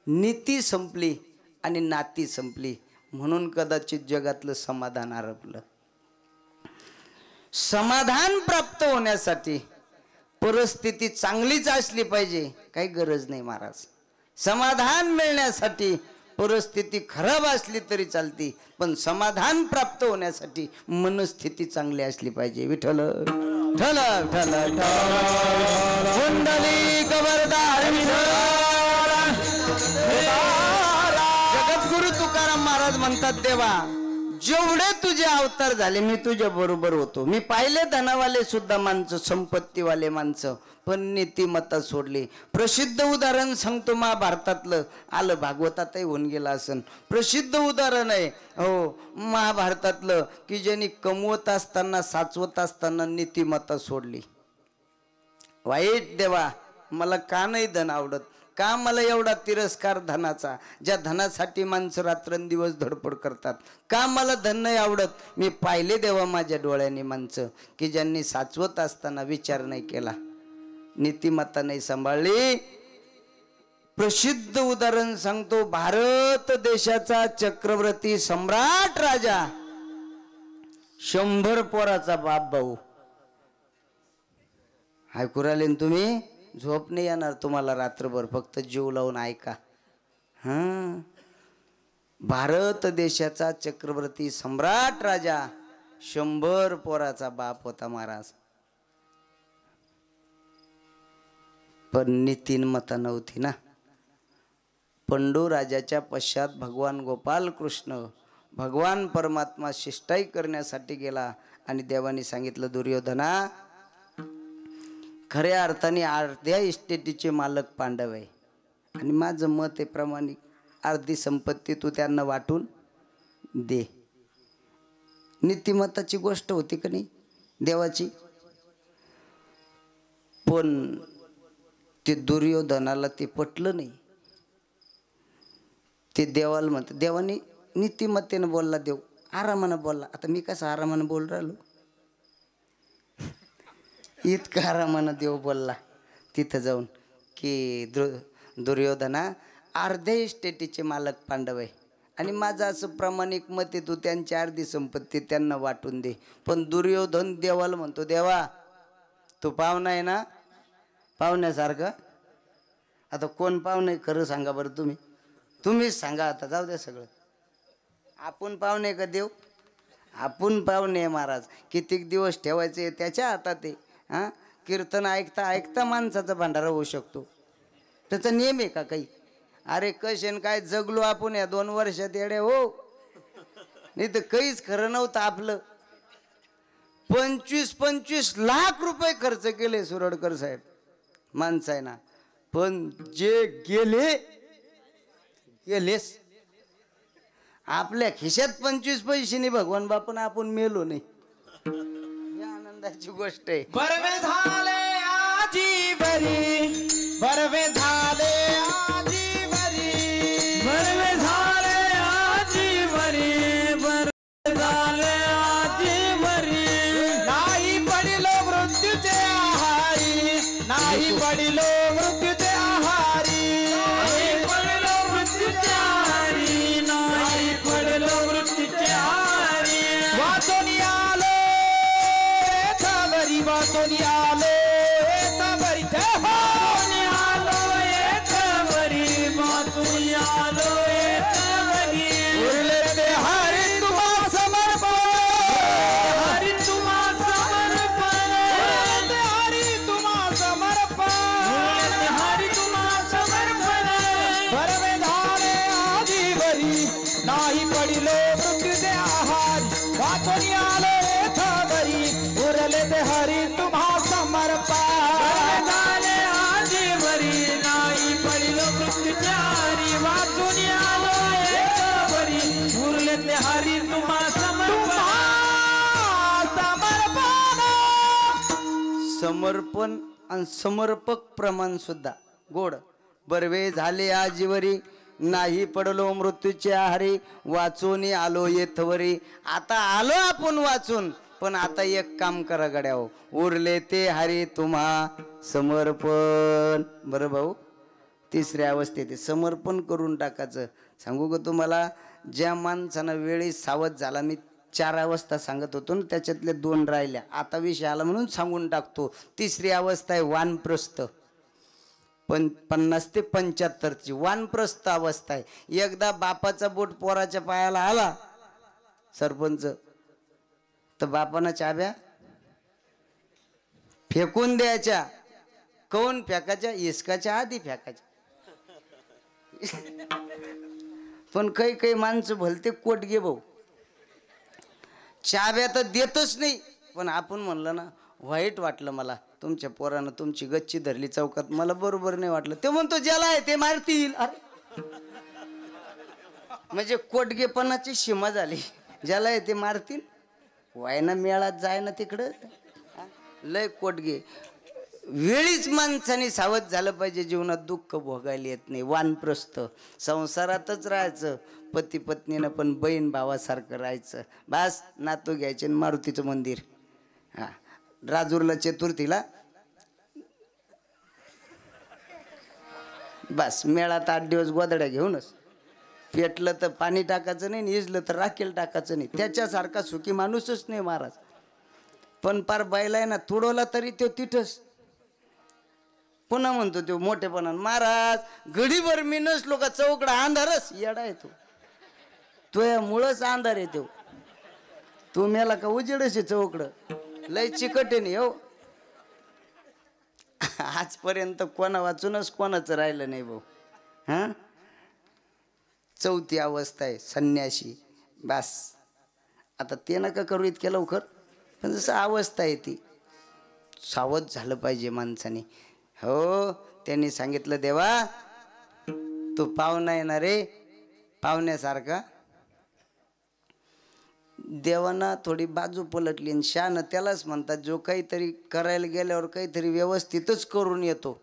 नीती संपली आणि नाती संपली म्हणून कदाचित जगातलं समाधान हरपलं समाधान प्राप्त होण्यासाठी परिस्थिती चांगलीच असली पाहिजे काही गरज नाही महाराज समाधान मिळण्यासाठी परिस्थिती खराब असली तरी चालती पण समाधान प्राप्त होण्यासाठी मनस्थिती चांगली असली पाहिजे विठ्ठल ठल ठल कुंडली कबरदार जगद्गुरु तुकाराम महाराज म्हणतात देवा जेवढे तुझे अवतार झाले मी तुझ्या बरोबर होतो मी पाहिले धनावाले सुद्धा माणसं संपत्तीवाले माणसं पण नीतिमत्ता सोडली प्रसिद्ध उदाहरण सांगतो महाभारतातलं आलं भागवतातही होऊन गेलं असन प्रसिद्ध उदाहरण आहे हो महाभारतातलं की ज्यांनी कमवत असताना साचवत असताना नीतिमत्ता सोडली वाईट देवा मला का नाही धन आवडत का मला एवढा तिरस्कार धनाचा ज्या धनासाठी माणसं रात्रंदिवस धडपड करतात का मला धन नाही आवडत मी पाहिले देवा माझ्या डोळ्यांनी माणसं की ज्यांनी साचवत असताना विचार नाही केला नीतिमत्ता नाही सांभाळली प्रसिद्ध उदाहरण सांगतो भारत देशाचा चक्रवर्ती सम्राट राजा 100 पोराचा बाप भाऊ ऐकू राहिले ना तुम्ही झोप नाही येणार तुम्हाला रात्रभर फक्त जीव लावून ऐका हां भारत देशाचा चक्रवर्ती सम्राट राजा 100 पोराचा बाप होता महाराज पण नीतिमत्ता नव्हती ना पंडू राजाच्या पश्चात भगवान गोपाल कृष्ण भगवान परमात्मा शिष्टाई करण्यासाठी गेला आणि देवाने सांगितलं दुर्योधना खऱ्या अर्थाने अर्ध्या इस्टेटीचे मालक पांडव आहे आणि माझं मत आहे प्रामाणिक अर्धी संपत्ती तू त्यांना वाटून दे. नीतिमत्ताची गोष्ट होती का नाही देवाची. पण ते दुर्योधनाला ते पटलं नाही. ते देवाला म्हणतं, देवाने नीतिमत्तेनं बोलला देव, आरामानं बोलला. आता मी कसं आरामानं बोल राहिलो, इतकं आरामानं देव बोलला तिथं जाऊन की दुर्योधना अर्ध्या इस्टेटीचे मालक पांडव आहे आणि माझं असं प्रामाणिक मत आहे, तू त्यांची अर्धी संपत्ती त्यांना वाटून दे. पण दुर्योधन देवाला म्हणतो, देवा तू पाहुणा आहे ना, पाहुण्यासारखं. आता कोण पाहुणं आहे खरं सांगा बरं, तुम्हीच सांगा. आता जाऊ द्या सगळं, आपण पाहुणे का देव? आपण पाहुणे आहे महाराज. कितीक दिवस ठेवायचे त्याच्या हातात आहे. हां, कीर्तन ऐकता ऐकता माणसाचा भांडारा होऊ शकतो, त्याचा नियम आहे का काही? अरे कशन काय जगलो आपण या 2 वर्षात येडे हो. नाही तर काहीच खरं नव्हतं आपलं. 25-25 लाख रुपये खर्च केले सुरडकर साहेब माणसं आहे ना. पण जे गेलेस आपल्या खिशात 25 पैसे नाही भगवान बापून आपण मेलो नाही. या आनंदाची गोष्ट आहे. बरवे झाले आजी बरी, बरवे झाले आजी बरी, बरवे झाले आजी बरी, बरवे झाले आजी बरी. नाही पडिलो मृत्यूचे आहारी, नाही पडिलो मृत्यूचे आहारी, नाही पडिलो मृत्यूचे आहारी, नाही पडिलो मृत्यूचे आहारी. वाचून आलो तबरी, वाचून आलो तबरी, वाचून आलो तबरी, वाचून आलो तबरी. उरले ते हरी तुम्हा समर्पण, हरी तुम्हा समर्पण, उरले हरी तुम्हा समर्पण, उरले हरी तुम्हा समर्पण. बरवे झाले आजी बरी, नाही पडिलो मृत्यूचे आहारी, वाचून आलो तबरी, उरले ते हरी तुम्हा समर्पण. बरवे झाले आजी बरी, नाही पडिलो मृत्यूचे आहारी, वाचून आलो तबरी, उरले ते हरी तुम्हा समर्पण. समर्पण आणि समर्पक प्रमाण सुद्धा गोड. बरवे झाले आजीवरी, नाही पडलो मृत्यूचे आहारी, वाचून आलो येथवरी. आता आलो आपण वाचून, पण आता एक काम करा गड्याहो, उरले ते हरी तुम्हा समर्पण. बरं भाऊ, तिसऱ्या अवस्थेत समर्पण करून टाकायचं. सांगू का तुम्हाला, ज्या माणसानं वेळी सावध झाला, मी 4 अवस्था सांगत होतो ना, त्याच्यातले 2 राहिल्या. आता विषय आला म्हणून सांगून टाकतो. तिसरी अवस्था आहे वानप्रस्थ. 50 ते 75ची वानप्रस्थ अवस्था आहे. एकदा बापाचा बोट पोराच्या पायाला आला सरपंच, तर बापानं चाब्या फेकून द्यायच्या. कोण फेकायच्या? इसकाच्या आधी फेकायच्या. पण काही माणसं भलते कोटगे भाऊ, चाब्या तर देतच नाही. पण आपण म्हणलं ना, वाईट वाटलं मला, तुमच्या पोरानं तुमची गच्ची धरली चौकात, मला बरोबर नाही वाटलं. ते म्हणतो ज्याला आहे ते मारतील. अरे म्हणजे कोटगेपणाची सीमा झाली. ज्याला आहे ते मारतील. वायना मेळात जाय ना तिकडं, लय कोटगे. वेळीच माणसाने सावध झालं पाहिजे. जीवनात दुःख भोगायला येत नाही. वानप्रस्थ संसारातच राहायचं, पती पत्नीनं पण बहीण भावासारखं राहायचं. बस नातू घ्यायचे मारुतीचं मंदिर. हां, राजूरला चतुर्थीला बस मेळात 8 दिवस गोदड्या घेऊनच. पेटलं तर पाणी टाकायचं नाही, निजलं तर राखेल टाकायचं नाही. त्याच्यासारखा सुखी माणूसच नाही महाराज. पण पार बैला आहे ना, तुडवला तरी तो तिथंच. पुन्हा म्हणतो तो मोठेपणानं, महाराज घडीभर मी नसलो का चौकडा अंधारच. येडा येतो तो, या मुळंच अंधार येतो. तू मेला का उजेडच आहे चौकडं. लय चिकट आहे नाही हो. आजपर्यंत कोणा वाचूनच कोणाचं राहिलं नाही भाऊ. हां, 4थी अवस्था आहे संन्याशी. बस आता ते नका करू इतक्या लवकर, पण जसं अवस्था आहे ती सावध झालं पाहिजे माणसाने. हो, त्यांनी सांगितलं, देवा तू पाहुणा येणार रे, पाहुण्यासारखा. देवाना थोडी बाजू पलटली आणि शान त्यालाच म्हणतात जो काहीतरी करायला गेल्यावर काहीतरी व्यवस्थितच करून येतो.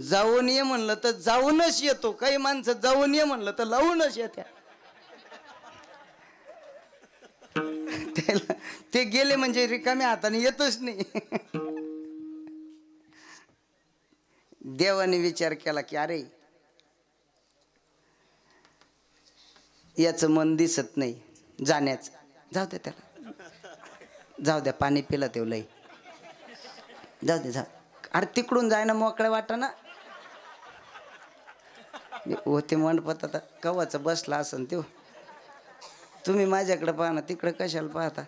जाऊन ये म्हणलं तर जाऊनच येतो. काही माणसं जाऊन ये म्हणलं तर लावूनच येत्या. ते गेले म्हणजे रिकाम्या हाताने येतच नाही. देवाने विचार केला की अरे याचं मन दिसत नाही जाण्याचं, जाऊ द्या त्याला, जाऊ द्या पाणी पिलं तेव लई, जाऊ दे जाऊ. अरे तिकडून जाय ना मोकळ्या वाटा ना. होते मंडपात आता कवाचं बसला असन तो. तुम्ही माझ्याकडे पाहा ना, तिकडे कशाला पाहता.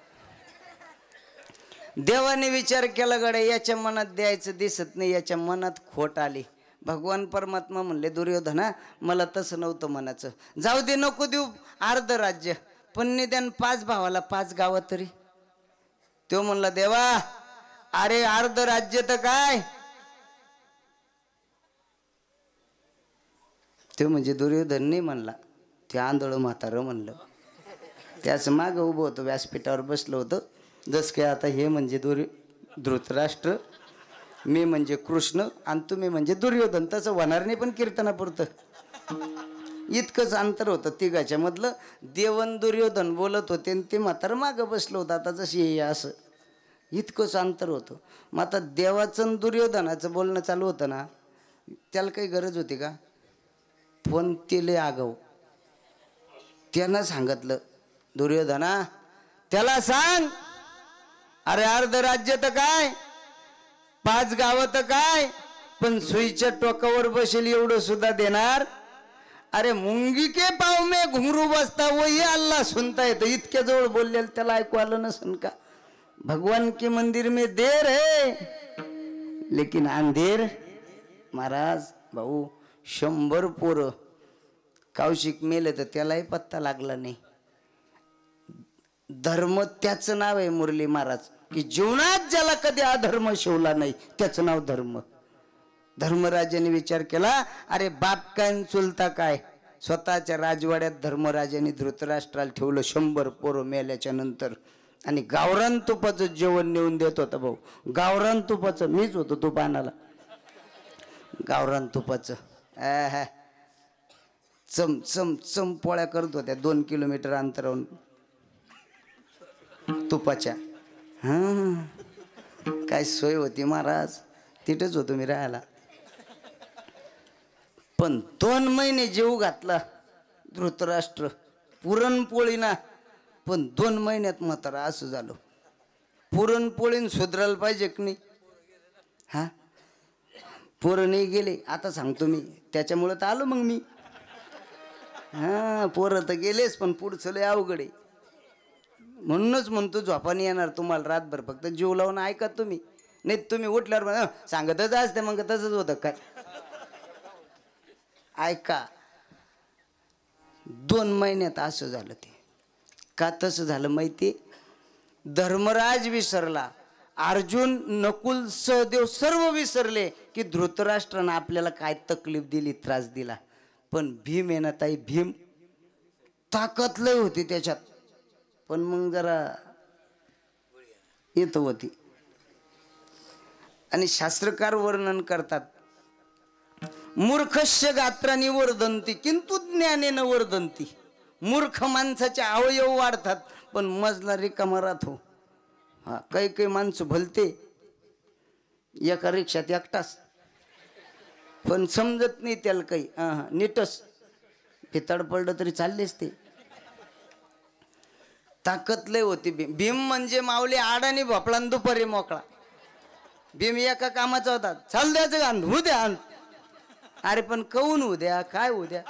देवाने विचार केला गड्या याच्या मनात द्यायचं दिसत नाही, याच्या मनात खोट आली. भगवान परमात्मा म्हणले दुर्योधना मला तसं नव्हतं मनाचं, जाऊ दे नको देऊ अर्ध राज्य, पण निदान 5 भावाला 5 गावं तरी. तो म्हणला देवा अरे अर्ध राज्य तर काय. तो म्हणजे दुर्योधन नाही म्हणला, ते आंधळ म्हातारं म्हणलं. त्याच मागं उभं होतं, व्यासपीठावर बसलं होतं. जस काय आता हे म्हणजे धृतराष्ट्र, मी म्हणजे कृष्ण आणि तुम्ही म्हणजे दुर्योधन, तसं होणार नाही पण कीर्तनापुरतं. इतकंच अंतर होतं तिघाच्या मधलं. देवन दुर्योधन बोलत होते आणि ते म्हातारं मागं बसलं होतं आता जशी हे असं, इतकंच अंतर होतं. मग आता देवाचं दुर्योधनाचं बोलणं चालू होतं ना, त्याला काही गरज होती का. पण तिले आगाऊ त्यानं सांगितलं दुर्योधना त्याला सांग अरे अर्ध राज्य तर काय 5 गावं तर काय, पण सुईच्या टोकावर बसेल एवढं सुद्धा देणार. अरे मुंगी के पाव में घुंगरू बसता वो ये अल्लाह सुनता है. तो इतक्या जवळ बोललेलं त्याला ऐकू आलं नसन का. भगवान के मंदिर में देर है लेकिन अंधेर. महाराज भाऊ 100 पोरं कौशिक मेले तर त्यालाही पत्ता लागला नाही. धर्म त्याचं नाव आहे मुरली महाराज, की जीवनात ज्याला कधी अधर्म शिवला नाही त्याचं नाव धर्म. धर्मराजाने विचार केला अरे बाप काय चुलता काय. स्वतःच्या राजवाड्यात धर्मराजाने धृतराष्ट्राला ठेवलं 100 पोरं मेल्याच्या नंतर, आणि गावरान तुपाचं जेवण नेऊन देत होता भाऊ. गावरान तुपाचं, मीच होतो तूप आणायला. गावरान तुपाचं चम चम चम पोळ्या करत होत्या 2 किलोमीटर अंतरावरून तुपाच्या. काय सोय होती महाराज, तिथेच होतो मी राहायला. पण 2 महिने जीव घातला धृतराष्ट्र पुरणपोळी ना, पण 2 महिन्यात म्हातारा असं झालं. पुरणपोळीन सुधरायला पाहिजे की नाही. हा पोरं नाही गेले आता सांगतो मी, त्याच्यामुळं तर आलो मग मी. पोरं तर गेलेच पण पुढचं लय अवघड आहे. म्हणूनच म्हणतो झोपानी येणार तुम्हाला रातभर, फक्त जीव लावून ऐका तुम्ही. नाही तुम्ही उठल्यावर सांगतच असते मग तसंच होतं काय. ऐका 2 महिन्यात असं झालं. ते का तसं झालं माहिती. धर्मराज विसरला, अर्जुन नकुल सहदेव सर्व विसरले की धृतराष्ट्रानं आपल्याला काय तकलीफ दिली त्रास दिला. पण भीम आहे ना ताई, भीम ताकद लय होती त्याच्यात, पण मग जरा येत होती. आणि शास्त्रकार वर्णन करतात मूर्खस्य गात्रानी वर्धंती किंतु ज्ञानेन वर्धंती. मूर्ख माणसाचे अवयव वाढतात पण मजला रिकामा राहतो. काही काही माणसं भलते एका रिक्षात एकटाच, पण समजत नाही त्याला काही. नीटच पितड पडलं तरी चाललेच ते. ताकद लय होती भीम. भीम म्हणजे माऊली आडानी भोपळा दुपारी मोकळा. भीम एका कामाचा होता, चाल द्यायचं का होऊ द्या. अरे पण कहून होऊ द्या काय होऊ द्या.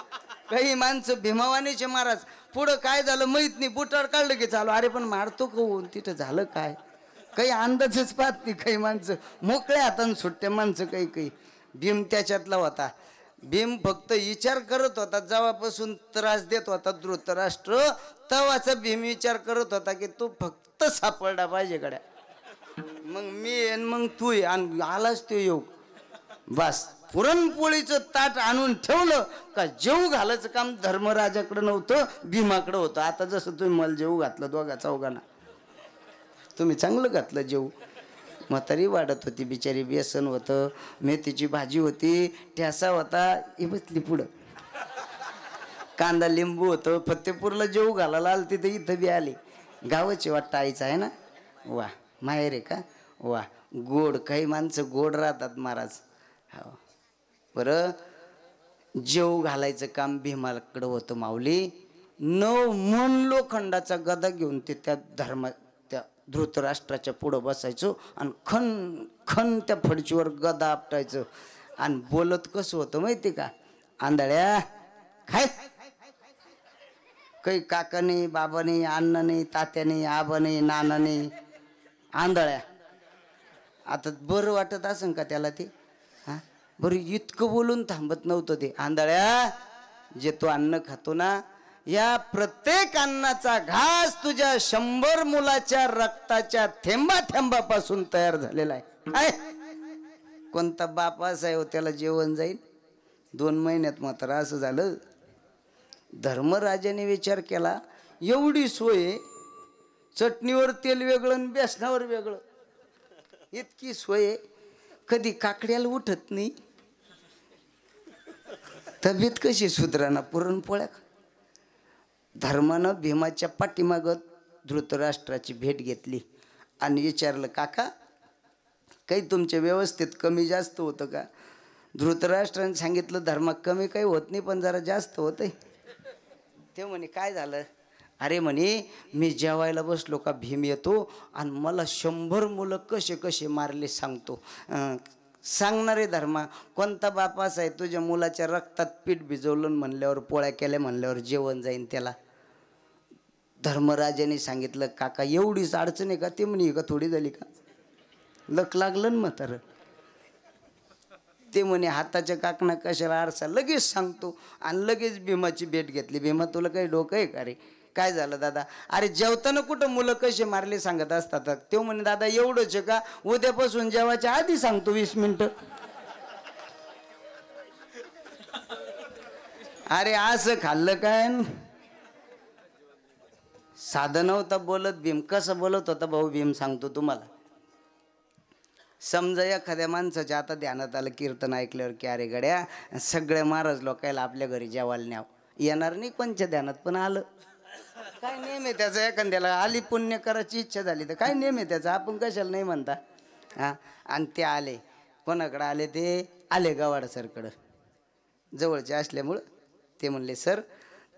काही माणसं भीमावानीचे महाराज पुढं काय झालं माहित नाही, बुटाड काढलं की चालू. अरे पण मारतो कहून, तिथं झालं काय काही अंदाजच पाहत नाही. काही माणसं मोकळ्या हातानं सुट्ट्या माणसं काही काही. भीम त्याच्यातला होता. भीम फक्त विचार करत होता, जेव्हापासून त्रास देत होता धृतराष्ट्र तेव्हाचा भीम विचार करत होता की तू फक्त सापडला पाहिजे गड्या, मग मी येईन मग तू ये. आणि आलाच तो योग, बस पुरणपोळीचं ताट आणून ठेवलं का जेव घालायचं काम धर्मराजाकडे नव्हतं, भीमाकडे होतं. आता जसं तुम्ही मला जेव घातलं दोघा चौघांना, तुम्ही चांगलं घातलं जेव. म्हातारी वाढत होती बिचारी, बेसन होतं, मेथीची भाजी होती, ठ्यासा होता, ही बसली पुढं, कांदा लिंबू होतं. फतेपूरला जेव घालायला आलं तिथे, इथं बी आले. गावाची वाटतं आईचं आहे ना. वा माहेर आहे का, वा गोड, काही माणसं गोड राहतात महाराज. हो बरं, जेव घालायचं काम भीमाकडं होतं माऊली. 9 मन लोखंडाचा गदा घेऊन ते त्या धृतराष्ट्राच्या पुढं बसायचो आणि खन खन त्या फडशीवर गदा आपटायचं. आणि बोलत कसं होतं माहिती का, आंधळ्या काय, काही काकाने बाबाने अण्णाने तात्याने आबाने नानाने, आंधळ्या. आता बरं वाटत असेल का त्याला ते, हा बरं इतकं बोलून थांबत नव्हतं ते. आंधळ्या, जे तू अन्न खातो ना, या प्रत्येक अन्नाचा घास तुझ्या 100 मुलाच्या रक्ताच्या थेंबा थेंबापासून तयार झालेला आहे. काय कोणता बापास आहे हो त्याला जेवण जाईल. 2 महिन्यात मात्र असं झालं. धर्मराजाने विचार केला, एवढी सोय, चटणीवर तेल वेगळं आणि बेसनावर वेगळं, इतकी सोय, कधी काकड्याला उठत नाही, तब्येत कशी सुधराना, पुरणपोळ्या. धर्मानं भीमाच्या पाठीमागत धृतराष्ट्राची भेट घेतली आणि विचारलं, काका काही तुमच्या व्यवस्थेत कमी जास्त होतं का. धृतराष्ट्राने सांगितलं, धर्मा कमी काही होत नाही, पण जरा जास्त होतंय. ते म्हणे काय झालं. अरे म्हणे, मी जेवायला बसलो का भीम येतो आणि मला 100 मुलं कसे कसे मारले सांगतो. सांगणारे धर्मा, कोणता बापास आहे तुझ्या मुलाच्या रक्तात पीठ भिजवलं म्हणल्यावर, पोळ्या केल्या म्हणल्यावर जेवण जाईन त्याला. धर्मराजाने सांगितलं, काका एवढीच अडचण आहे का. ते म्हणे का थोडी झाली का, लक लागलं ना म्हातारं. ते म्हणे हाताच्या काकणा कशाला आरसा, लगेच सांगतो. आणि लगेच भीमाची भेट घेतली. भीमा तुला काही डोकं आहे का रे, काय झालं दादा. अरे जेवताना कुठं मुलं कसे मारले सांगत असतात. तो म्हणे दादा एवढंच आहे का, उद्यापासून जेवायच्या आधी सांगतो 20 मिनिटं. अरे असं खाल्लं काय, साधं नव्हता बोलत भीम. कसं बोलत होता भाऊ भीम सांगतो तुम्हाला. समजा एखाद्या माणसाच्या आता ध्यानात आलं कीर्तन ऐकल्यावर की अरे गड्या, सगळ्या महाराज लोकायला आपल्या घरी जेवायला न्याव. येणार नाही कोणच्या ध्यानात, पण आलं. काय नेम आहे त्याचा, एखाद्याला आली पुण्य करायची इच्छा झाली तर काय नेम आहे त्याचा, आपण कशाला नाही म्हणता. हां, आणि ते आले. कोणाकडं आले, ते आले गवाड सरकडं, जवळचे असल्यामुळं. ते म्हणले, सर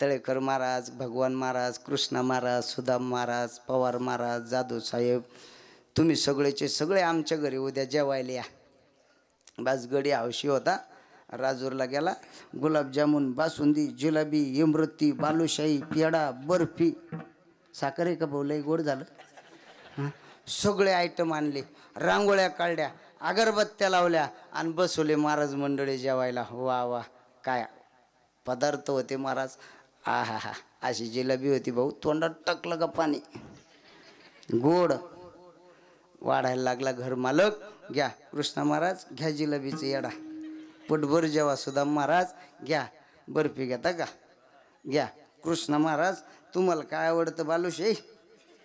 तळेकर महाराज, भगवान महाराज, कृष्णा महाराज, सुदाम महाराज, पवार महाराज, जाधव साहेब, तुम्ही सगळेचे सगळे आमच्या घरी उद्या जेवायला या. बस गडी हौशी होता, राजूरला गेला. गुलाबजामुन, बासुंदी, जिलेबी, इमरती, बालुशाही, पेढा, बर्फी, साखर आहे का भाऊ, लई गोड झालं. सगळे आयटम आणले, रांगोळ्या काढल्या, अगरबत्त्या लावल्या आणि बसवले महाराज मंडळी जेवायला. वा वा, काय पदार्थ होते महाराज. आ हा हा, अशी जिलेबी होती भाऊ, तोंडात टाकलं का पाणी, गोड. वाढायला लागला घर मालक, घ्या कृष्णा महाराज, घ्या जिलेबीचा येडा, पोटभर जेवा. सुदाम महाराज, घ्या बर्फी, घेता का, घ्या. कृष्णा महाराज, तुम्हाला काय आवडतं, बालुशाही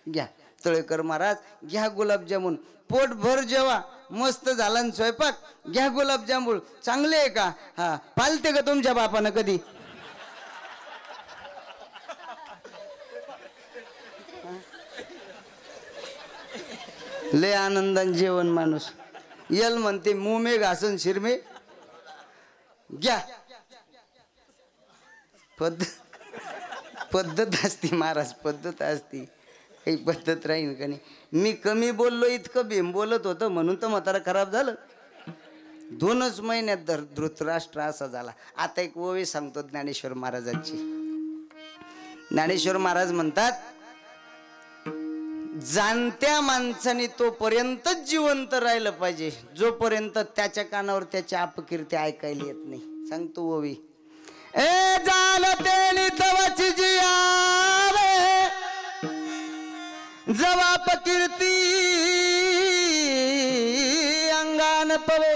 घ्या. तळेकर महाराज, घ्या गुलाबजामुन, पोटभर जेवा, मस्त झाला स्वयंपाक, घ्या गुलाबजामुन, चांगले आहे का, हा पालते का तुमच्या बापानं कधी. लय आनंदान जेवण माणूस. यल म्हणते मुमे घासन शिरमे, घ्या. पद्धत असती महाराज, पद्धत असती, काही पद्धत राहील का नाही. मी कमी बोललो, इतकं भीम बोलत होतं म्हणून तर म्हातारा खराब झालं. 2च महिन्यात धृतराष्ट्र असा झाला. आता एक ओवी सांगतो ज्ञानेश्वर महाराजांची. ज्ञानेश्वर महाराज म्हणतात, जाणत्या माणसाने तोपर्यंतच जिवंत राहिलं पाहिजे जोपर्यंत त्याच्या कानावर त्याची अपकीर्ती ऐकायला येत नाही. सांगतो ओवी. ए झालं तेली तवाची जियावे, जवा अपकीर्ती अंगान पवे.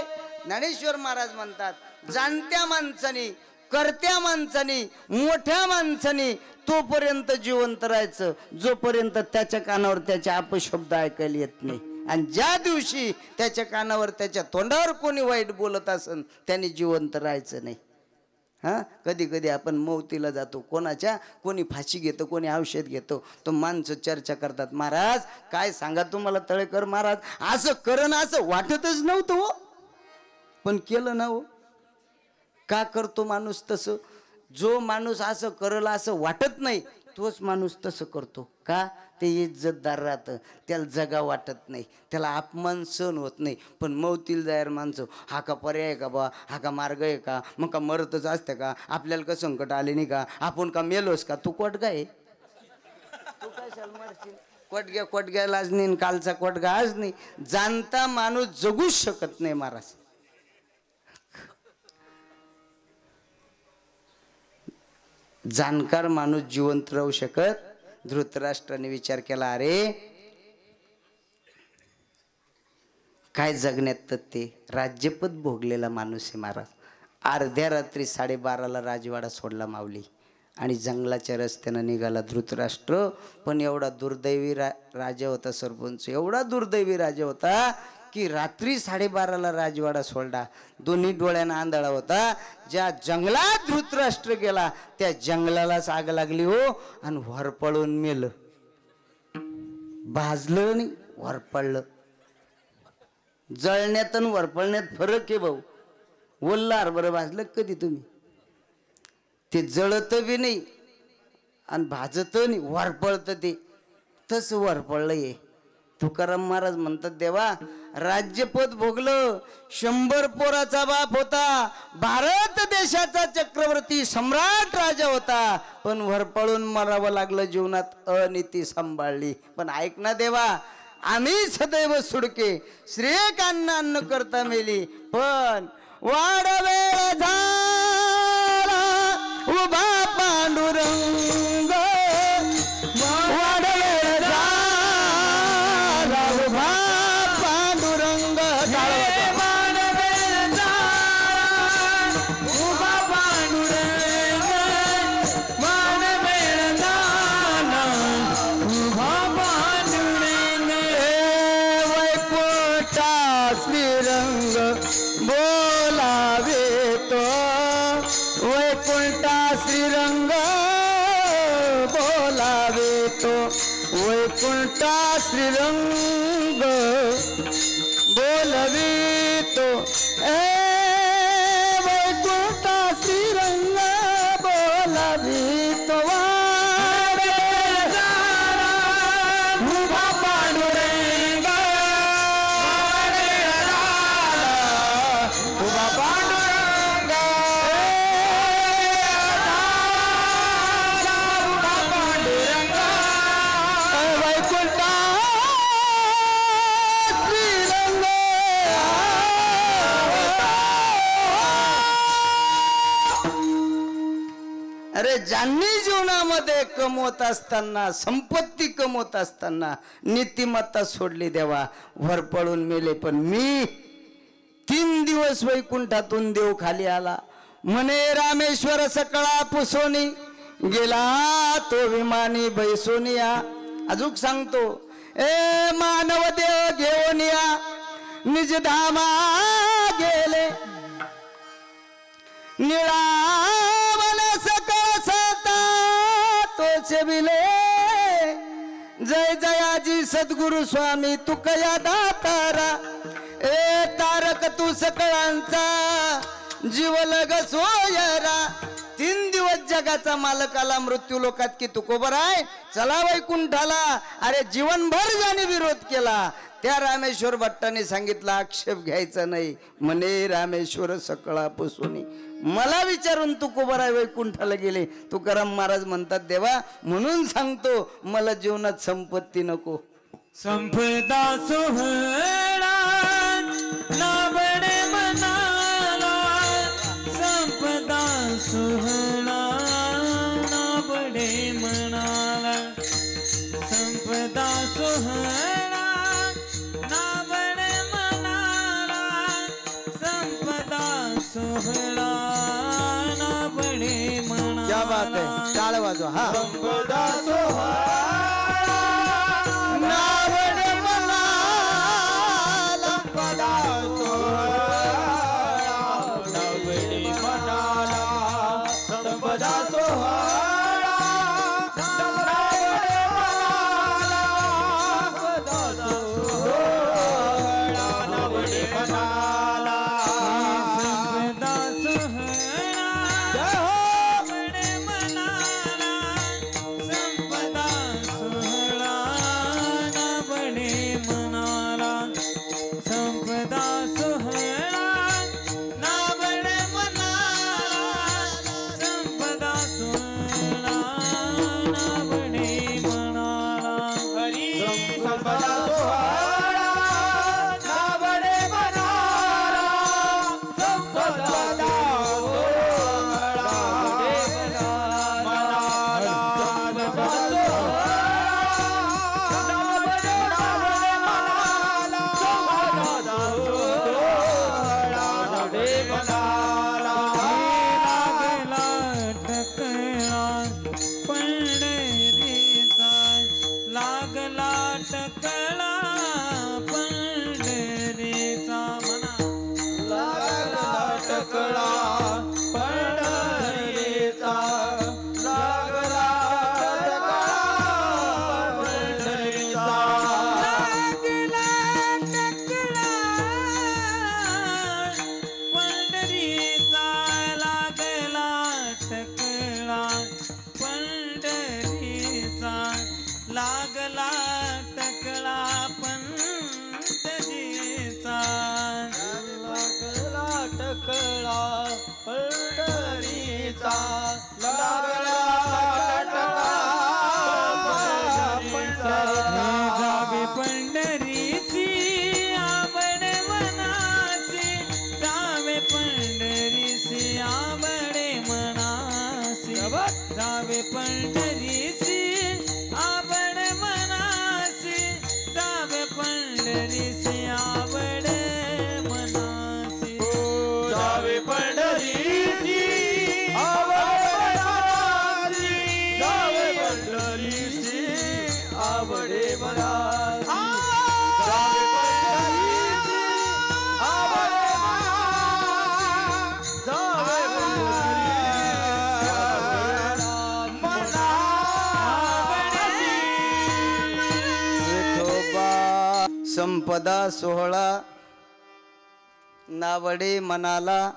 ज्ञानेश्वर महाराज म्हणतात जाणत्या माणसाने, करत्या माणसाने, मोठ्या माणसाने तोपर्यंत जिवंत राहायचं जोपर्यंत त्याच्या कानावर त्याचे अपशब्द ऐकायला येत नाही. आणि ज्या दिवशी त्याच्या कानावर त्याच्या तोंडावर कोणी वाईट बोलत असन त्याने जिवंत राहायचं नाही. हां, कधी कधी आपण मौतीला जातो, कोणी फाशी घेतो, कोणी औषध घेतो, तो माणसं चर्चा करतात, महाराज काय सांगा तुम्हाला तळेकर महाराज असं करण असं वाटतच नव्हतं हो, पण केलं ना हो. का करतो माणूस तसं? जो माणूस असं करल असं वाटत नाही तोच माणूस तसं करतो. का? ते इज्जतदार राहतं, त्याला जगा वाटत नाही, त्याला अपमान सहन होत नाही. पण मौतील जायर माणसं, हा का पर्याय आहे का बा, हा का मार्ग आहे का, मग का मरतच असते का, आपल्याला का संकट आले नाही का, आपण का मेलोस का, तू कोटगा आहे, तू काय मरशील, कोटग्याला आज नाही, कालचा कोटगा आज नाही. जाणता माणूस जगूच शकत नाही महाराज. जाणकार माणूस जिवंत राहू शकत. धृतराष्ट्राने विचार केला, अरे काय जगण्यात तर ते राज्यपद भोगलेला माणूस आहे महाराज. अर्ध्या रात्री 12:30ला राजवाडा सोडला माऊली आणि जंगलाच्या रस्त्यानं निघाला धृतराष्ट्र. पण एवढा दुर्दैवी राजा होता सरपंच, एवढा दुर्दैवी राजा होता की रात्री 12:30ला राजवाडा सोडला. दोन्ही डोळ्यांना आंधळा होता. ज्या जंगलात धृतराष्ट्र गेला त्या जंगलालाच आग लागली हो, आणि वरपळून मेलं. भाजलं नाही, वरपळलं. जळण्यात आणि वरपळण्यात फरक आहे भाऊ. ओल्ला हरभरं भाजलं कधी तुम्ही, ते जळत बी नाही आणि भाजत नाही, वरपळतं ते, तसं वरपळलं आहे. तुकाराम महाराज म्हणतात, देवा राज्यपद भोगलं, 100 पोराचा बाप होता, भारत देशाचा चक्रवर्ती सम्राट राजा होता, पण वरपळून मरावं लागलं, जीवनात अनिती सांभाळली. पण ऐक ना देवा, आम्ही सदैव सुडके, श्रेयकांना अन्न करता मेली, पण वाडवेळ झाला उभा पांडुरंग, वाडवेळ झाला उभा पांडुरंग, वाडवेळ झाला उभा पांडुरंग, वाडवेळ झाला उभा पांडुरंग. वैकुंठा श्रीरंग बोलावे तो, वैकुंठा श्रीरंग बोलावे तो, वैकुंठा श्रीरंग बोलवे तो, वैकुंठा श्रीरंग बोलावे तो, वाडवेळ झाला उभा पांडुरंग, वाडवेळ झाला उभा पांडुरंग, उभा पांडुरंग, वैकुंठा श्रीरंग. अरे ज्यांनी जीवनामध्ये कमवत असताना, संपत्ती कमवत असताना नीतिमत्ता सोडली देवा, वरपळून मेले. पण मी 3 दिवस वैकुंठातून देव खाली आला, म्हणे रामेश्वर सकळा पुसोनी, गेला तो विमानी बैसोनिया. अजून सांगतो, ए मानव देव घेऊन या, निज धामा गेले, निळावन सकळ सता तोच बिले, जय जयाजी सद्गुरु स्वामी तुकया दातारा, ए तारक तू सकळांचा जीवलग सोयरा. 3 दिवस जगाचा मालक आला मृत्यू लोकात की तुकोबर आहे, चला वैकुंठाला. अरे जीवनभर ज्याने विरोध केला त्या रामेश्वर भट्टाने सांगितलं आक्षेप घ्यायचा नाही, म्हणे रामेश्वर सकळा पुसुनी. मला विचारून तुकोबर आहे वैकुंठाला गेले. तुकाराम महाराज म्हणतात, देवा म्हणून सांगतो मला जीवनात संपत्ती नको. संपदा सोहळा नाबडे मनाला, संपदा सोहळा नाबडे मनाला, संपदा सोहळा नाबडे मनाला, संपदा बात आहे टाळ वाजवा हा संपदा सोहळा नावडे मनाला संपदा सोहळा नावडे मनाला संपदा सोहळा नावडे मनाला संपदा सोहळा नावडे मनाला संपदा सोहळा जय हो नावडे मनाला संपदा सोहळा नावडे मनाला संपदा सोहळा नावडे मनाला संपदा सोहळा नावडे मनाला हरी संपदा सोहळा नावडे मनाला संपदा सोहळा मनाला संपदा लागला टकला पंढरीचा म्हणा लागला टकला पंढरीचा लागला टकला पंढरीचा लागला टकला पंढरीचा लागला टकला पंढरीचा लागला टकला पंढरीचा लागला टकला पंढरीचा लागला टकला पंढरीचा जावे पंढरीची आवड मनासी जावे पंढरीची आवड मनासी जावे पंढरीची आवड मनासी जावे पंढरीची आवड मनासी जावे पंढरीची आवड मनासी जावे पंढरीची आवड मनासी जावे पंढरीची आवड जावे विठोबा संपदा सोहळा नावडे मनाला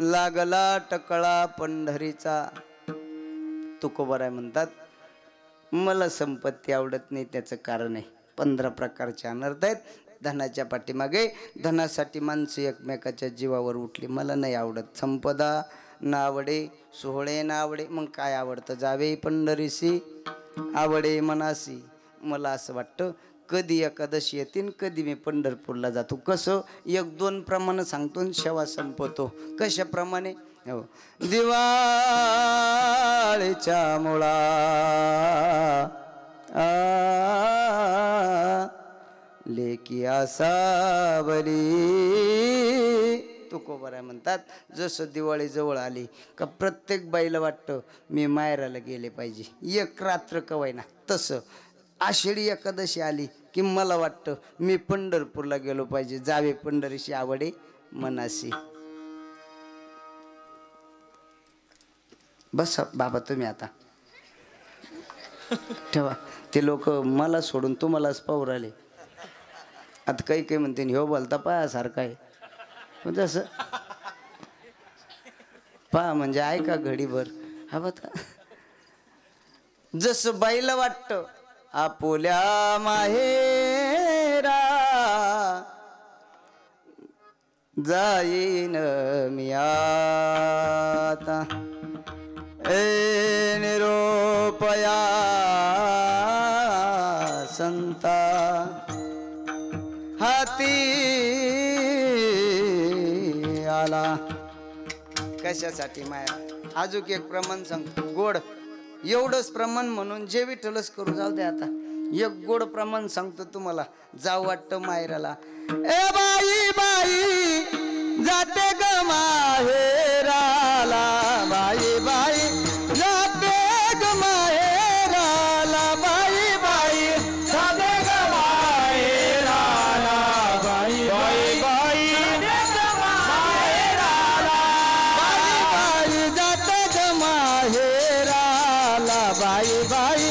लागला टकळा पंढरीचा तुकोबराय म्हणतात मला संपत्ती आवडत नाही त्याचं कारण आहे 15 प्रकारचे अनर्थ आहेत धनाच्या पाठीमागे धनासाठी माणसं एकमेकाच्या जीवावर उठली मला नाही आवडत संपदा नावडे सोहळे नावडे मग काय आवडतं जावे पंढरीसी आवडे मनासी मला असं वाटतं कधी एकादशी येतील कधी मी पंढरपूरला जातो कसं 1-2 प्रमाणे सांगतो आणि शेवा संपवतो कशाप्रमाणे हो दिवाळीच्या मुळा लेकी आसावली तुकोबराय म्हणतात जसं दिवाळी जवळ आली का प्रत्येक बाईला वाटतं मी मायराला गेले पाहिजे 1 रात्र कवायना तसं आषाढी एकादशी आली की मला वाटतं मी पंढरपूरला गेलो पाहिजे जावे पंढरीशी आवडे मनासी बस बाबा तुम्ही आता ठेवा ते लोक मला सोडून तुम्हालाच पाहू राहिले आता काही काही म्हणते ह्यो बोलता पायासारखा आहे तसं पहा म्हणजे ऐका घडीभर हा बता जसं बाईला वाटतं आपोल्या माहेरा जाईन मी आता ए निरोपया संता हाती आला कशासाठी माया अजून एक प्रमाण सांगतो गोड एवढंच प्रमाण म्हणून जे विठ्ठलच करू जाऊ दे आता एक गोड प्रमाण सांगतो तुम्हाला जाऊ वाटतं माहेराला ए बाई बाई जाते ग माहेराला बाई बाई बाई बाई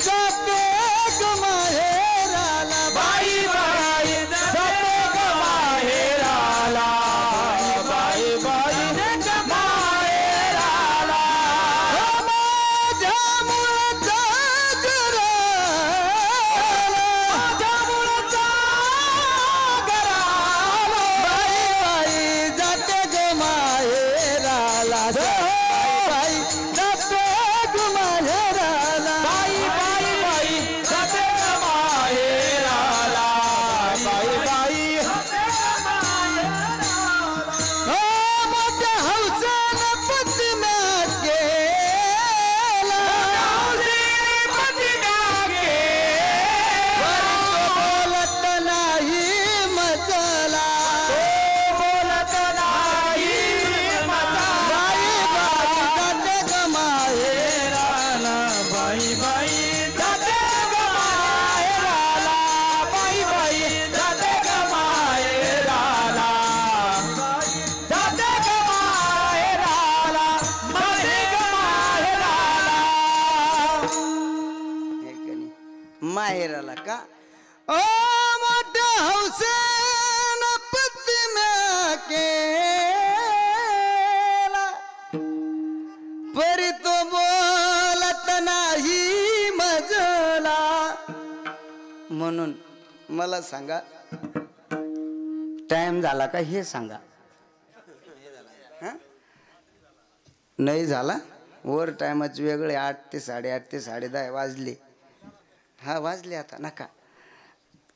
जाते ग माहेराला बाई बाई जाते ग माहेराला बाई बाई जाते ग माहेराला माझ्या मुळचा माझ्या मुळचा घराला बाई बाई जाते ग माहेराला बाई जाते ग माहेराला बाई बाई बाई जाते ग माहेराला बाई बाई जाते ग माहेराला मोठ्या हौसेनं पतिम्या केला बोलत नाही मजला बोलत नाही बाई बाई जाते ग माहेराला बाई बाई जाते ग माहेराला बाई बाई जाते ग माहेराला जाते ग माहेराला जाते ग माहेराला हे का नाही? माहेराला का ओ मोठ्या हौसेनं पतिम्या केला परी तो बोलत नाही मजला म्हणून मला सांगा टाइम झाला का हे सांगा हं? नाही झाला ओव्हर टायमाच वेगळे 8 ते 8:30 ते 10:30 वाजले हा वाजले आता नका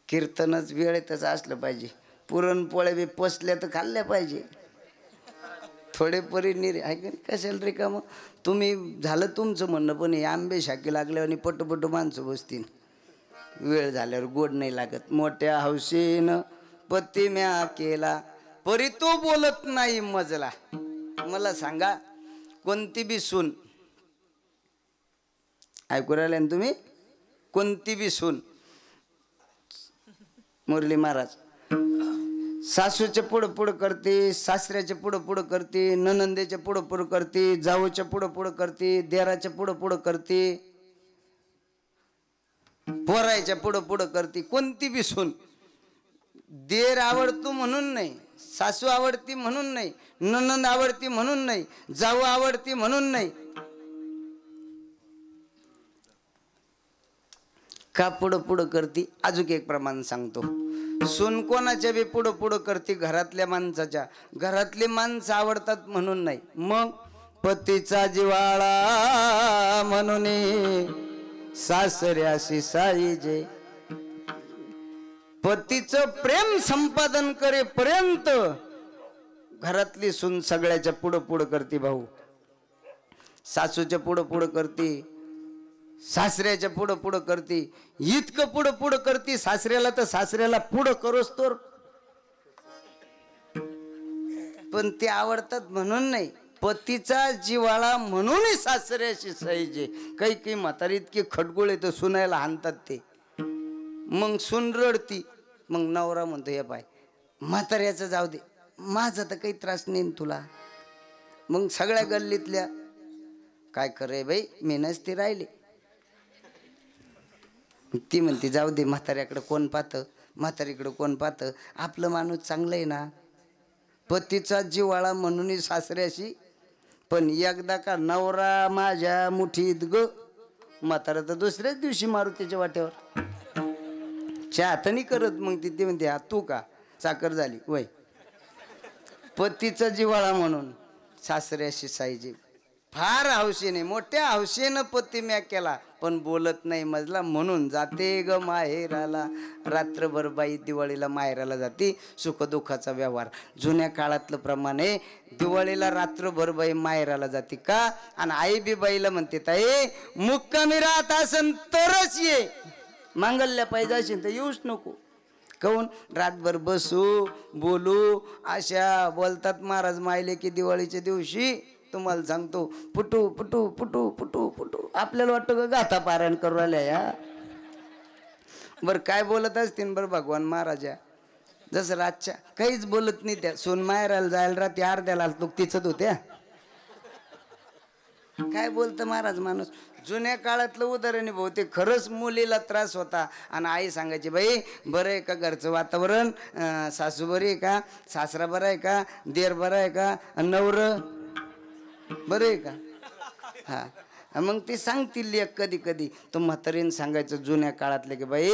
कीर्तनच वेळेतच असलं पाहिजे पुरणपोळ्या बी पसल्या तर खाल्ल्या पाहिजे थोडे परी आहे का नाही कशाला रिकामं तुम्ही झालं तुमचं म्हणणं पण हे आंबे शाकी लागल्यावर आणि पटपट माणसं बसतील वेळ झाल्यावर गोड नाही लागत मोठ्या हौसेनं पतिम्या केला परी तो बोलत नाही मजला मला सांगा कोणती बी सून ऐकू राहिले ना तुम्ही कोणती बी सून मुरली महाराज सासूच्या पुढं पुढं करते सासऱ्याच्या पुढं पुढं करते ननंदेच्या पुढं पुढं करते जाऊच्या पुढं पुढं करते देराच्या पुढं पुढं करते पोरायच्या पुढं पुढं करते कोणती बी सून देर आवडतो म्हणून नाही सासू आवडती म्हणून नाही ननंद आवडती म्हणून नाही जाऊ आवडती म्हणून नाही का पुढं पुढं करती अजून एक प्रमाण सांगतो सून कोणाच्या बी पुढं पुढं करती घरातल्या माणसाच्या घरातली माणसं आवडतात म्हणून नाही मग पतीचा जिवाळा म्हणून सासऱ्याशी साईजे पतीचं प्रेम संपादन करेपर्यंत घरातली सून सगळ्याच्या पुढं पुढं करते भाऊ सासूच्या पुढं पुढं करते सासऱ्याच्या पुढं पुढं करते इतकं पुढं पुढं करते सासऱ्याला तर सासऱ्याला पुढं करोस तर पण ते आवडतात म्हणून नाही पतीचा जिवाळा म्हणूनही सासऱ्याशी सहीजे काही काही म्हातारी इतकी खटगुळे तर सुनायला हाणतात ते मग सून रडती मग नवरा म्हणतो हे पाय म्हाताऱ्याचं जाऊ दे माझा तर काही त्रास नाही तुला मग सगळ्या गल्लीतल्या काय करे बाई मी नसती राहिली ती म्हणते जाऊ दे म्हाताऱ्याकडं कोण पाहतं म्हातारीकडं कोण पाहतं आपलं माणूस चांगलं आहे ना पतीचा जिवाळा म्हणून सासऱ्याशी पण एकदा का नवरा माझ्या मुठीत ग म्हातारा तर दुसऱ्याच दिवशी मारुतीच्या वाट्यावर चहा तर नाही करत मग ती म्हणते हा तू का साखर झाली वय पतीचा जिवाळा म्हणून सासऱ्याशी साईजी फार हौसेने मोठ्या हौसेनं पती म्या केला पण बोलत नाही मजला म्हणून जाते ग माहेराला रात्रभर बाई दिवाळीला माहेराला जाते सुखदुःखाचा व्यवहार जुन्या काळातलं प्रमाणे दिवाळीला रात्रभर बाई माहेराला जाते का आणि आई बी बाईला म्हणते ताई मुक्कामी राहत असन तरच ये मांगल्य पाहिजे असेल तर येऊच नको काऊन रातभर बसू बोलू अशा बोलतात महाराज मायले की दिवाळीच्या दिवशी तुम्हाला सांगतो पुटू पुटू पुटू पुटू पुटू आपल्याला वाटतं का गाथा पारायण करू राहिल्या या बरं काय बोलत असतील बरं भगवान महाराजा जसं रातच्या काहीच बोलत नाही त्या सोन माहेराला जायला राहते अर्ध्याला लोक तिचत होत्या काय बोलतं महाराज माणूस. जुन्या काळातलं उदाहरण आहे भाऊ ते. खरंच मुलीला त्रास होता आणि आई सांगायची बाई बरं आहे का घरचं वातावरण, सासू बरी आहे का, सासरा बरा आहे का, देर बरा आहे का, नवर बरं आहे का. हा मग ती सांगतील लेख. कधी कधी तो म्हातारीन सांगायचं जुन्या काळातले की बाई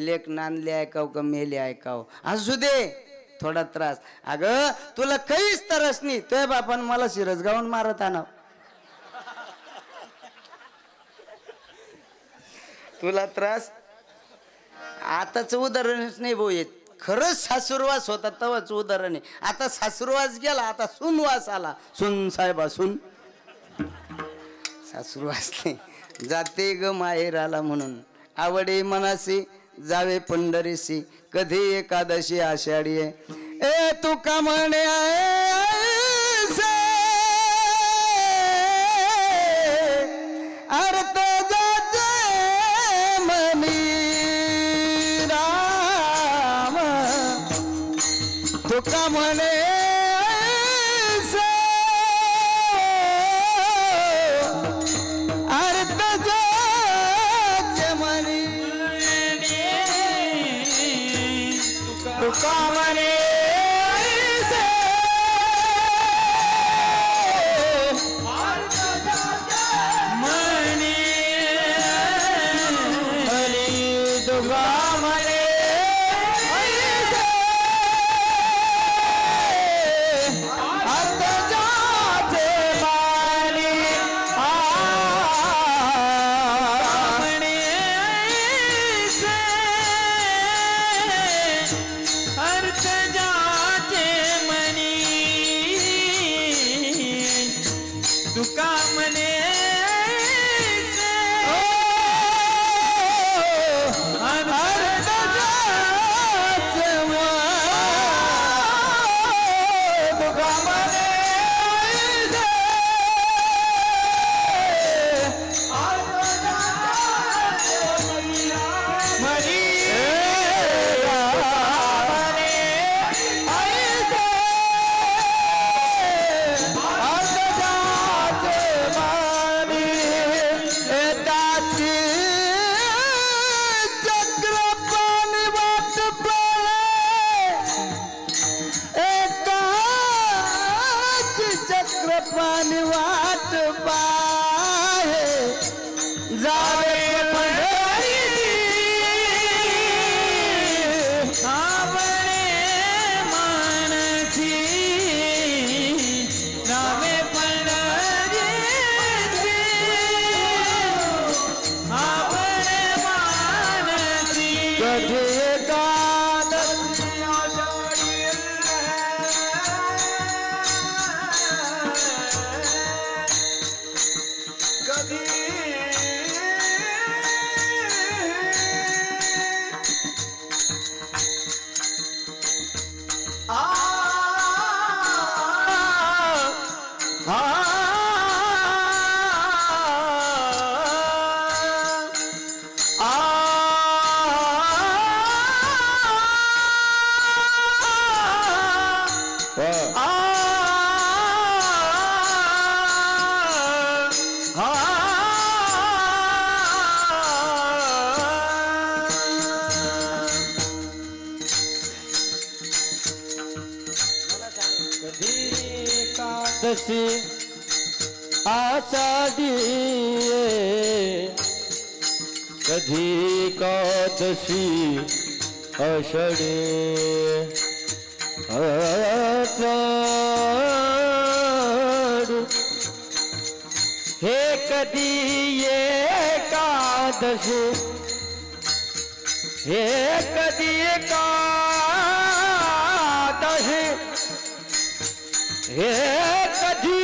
लेख नांदले ऐकाव का मेले ऐकाव, असू दे थोडा त्रास. अगं तुला काहीच त्रास नाही, तुझ्या बापान मला शिरसगावून मारत आणाव. तुला त्रास. आताच उदाहरणच नाही भाऊ येत. खरंच सासूरवास होता तवाच उदाहरण आहे. आता सासूरवास गेला, आता सुनवास आला. सुन साहेबा सुन. सासूरवास नाही. जाते ग माहेर आला म्हणून आवडे मनासी जावे पंढरीसी कधी एकादशी आषाढी ए तू का म्हणे अर्थ तुका म्हणे अर्थ म्हणे तुका म्हणे आषाढी कधी एकादशी आषाढी हे कधी एकादशी हे कधी एकादशी हे कधी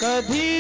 कधी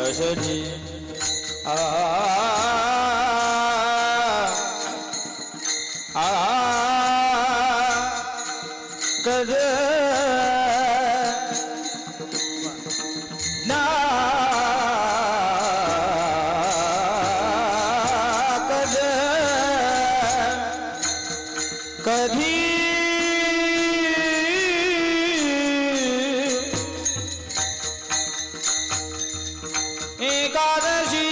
आषाढी कद ना कद कधी एकादशी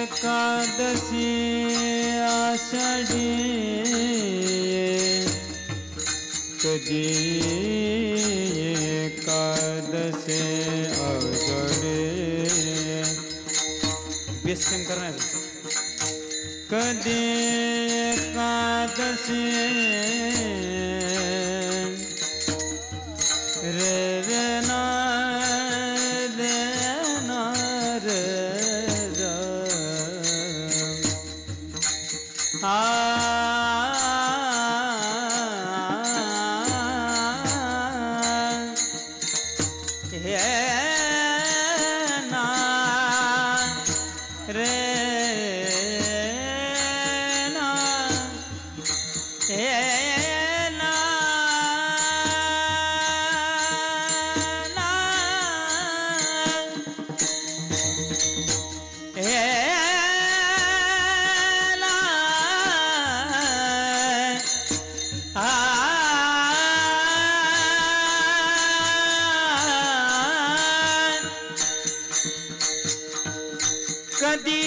एकादशी आषाढी कधी एकादशी आषाढी बेस्टम करना है कधी एकादशी रे रे ना रे ना रे कदी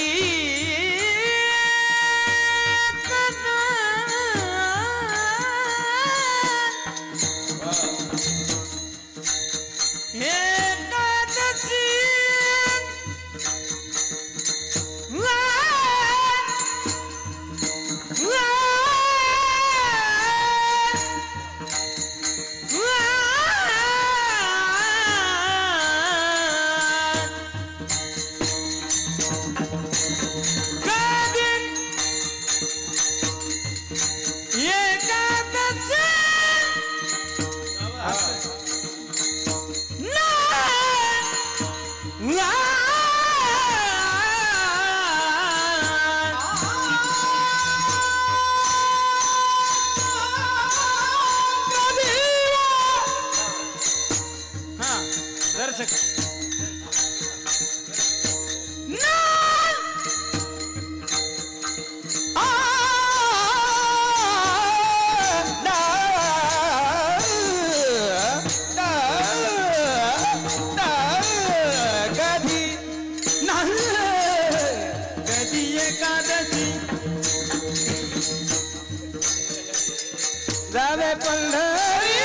जावे पंढरी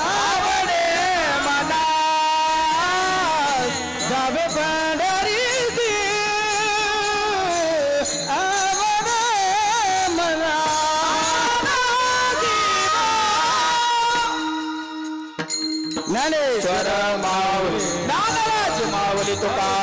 आवडे मला जावे पंढरी आवडे मला ज्ञानेश्वर माऊली नागराज माऊली तुका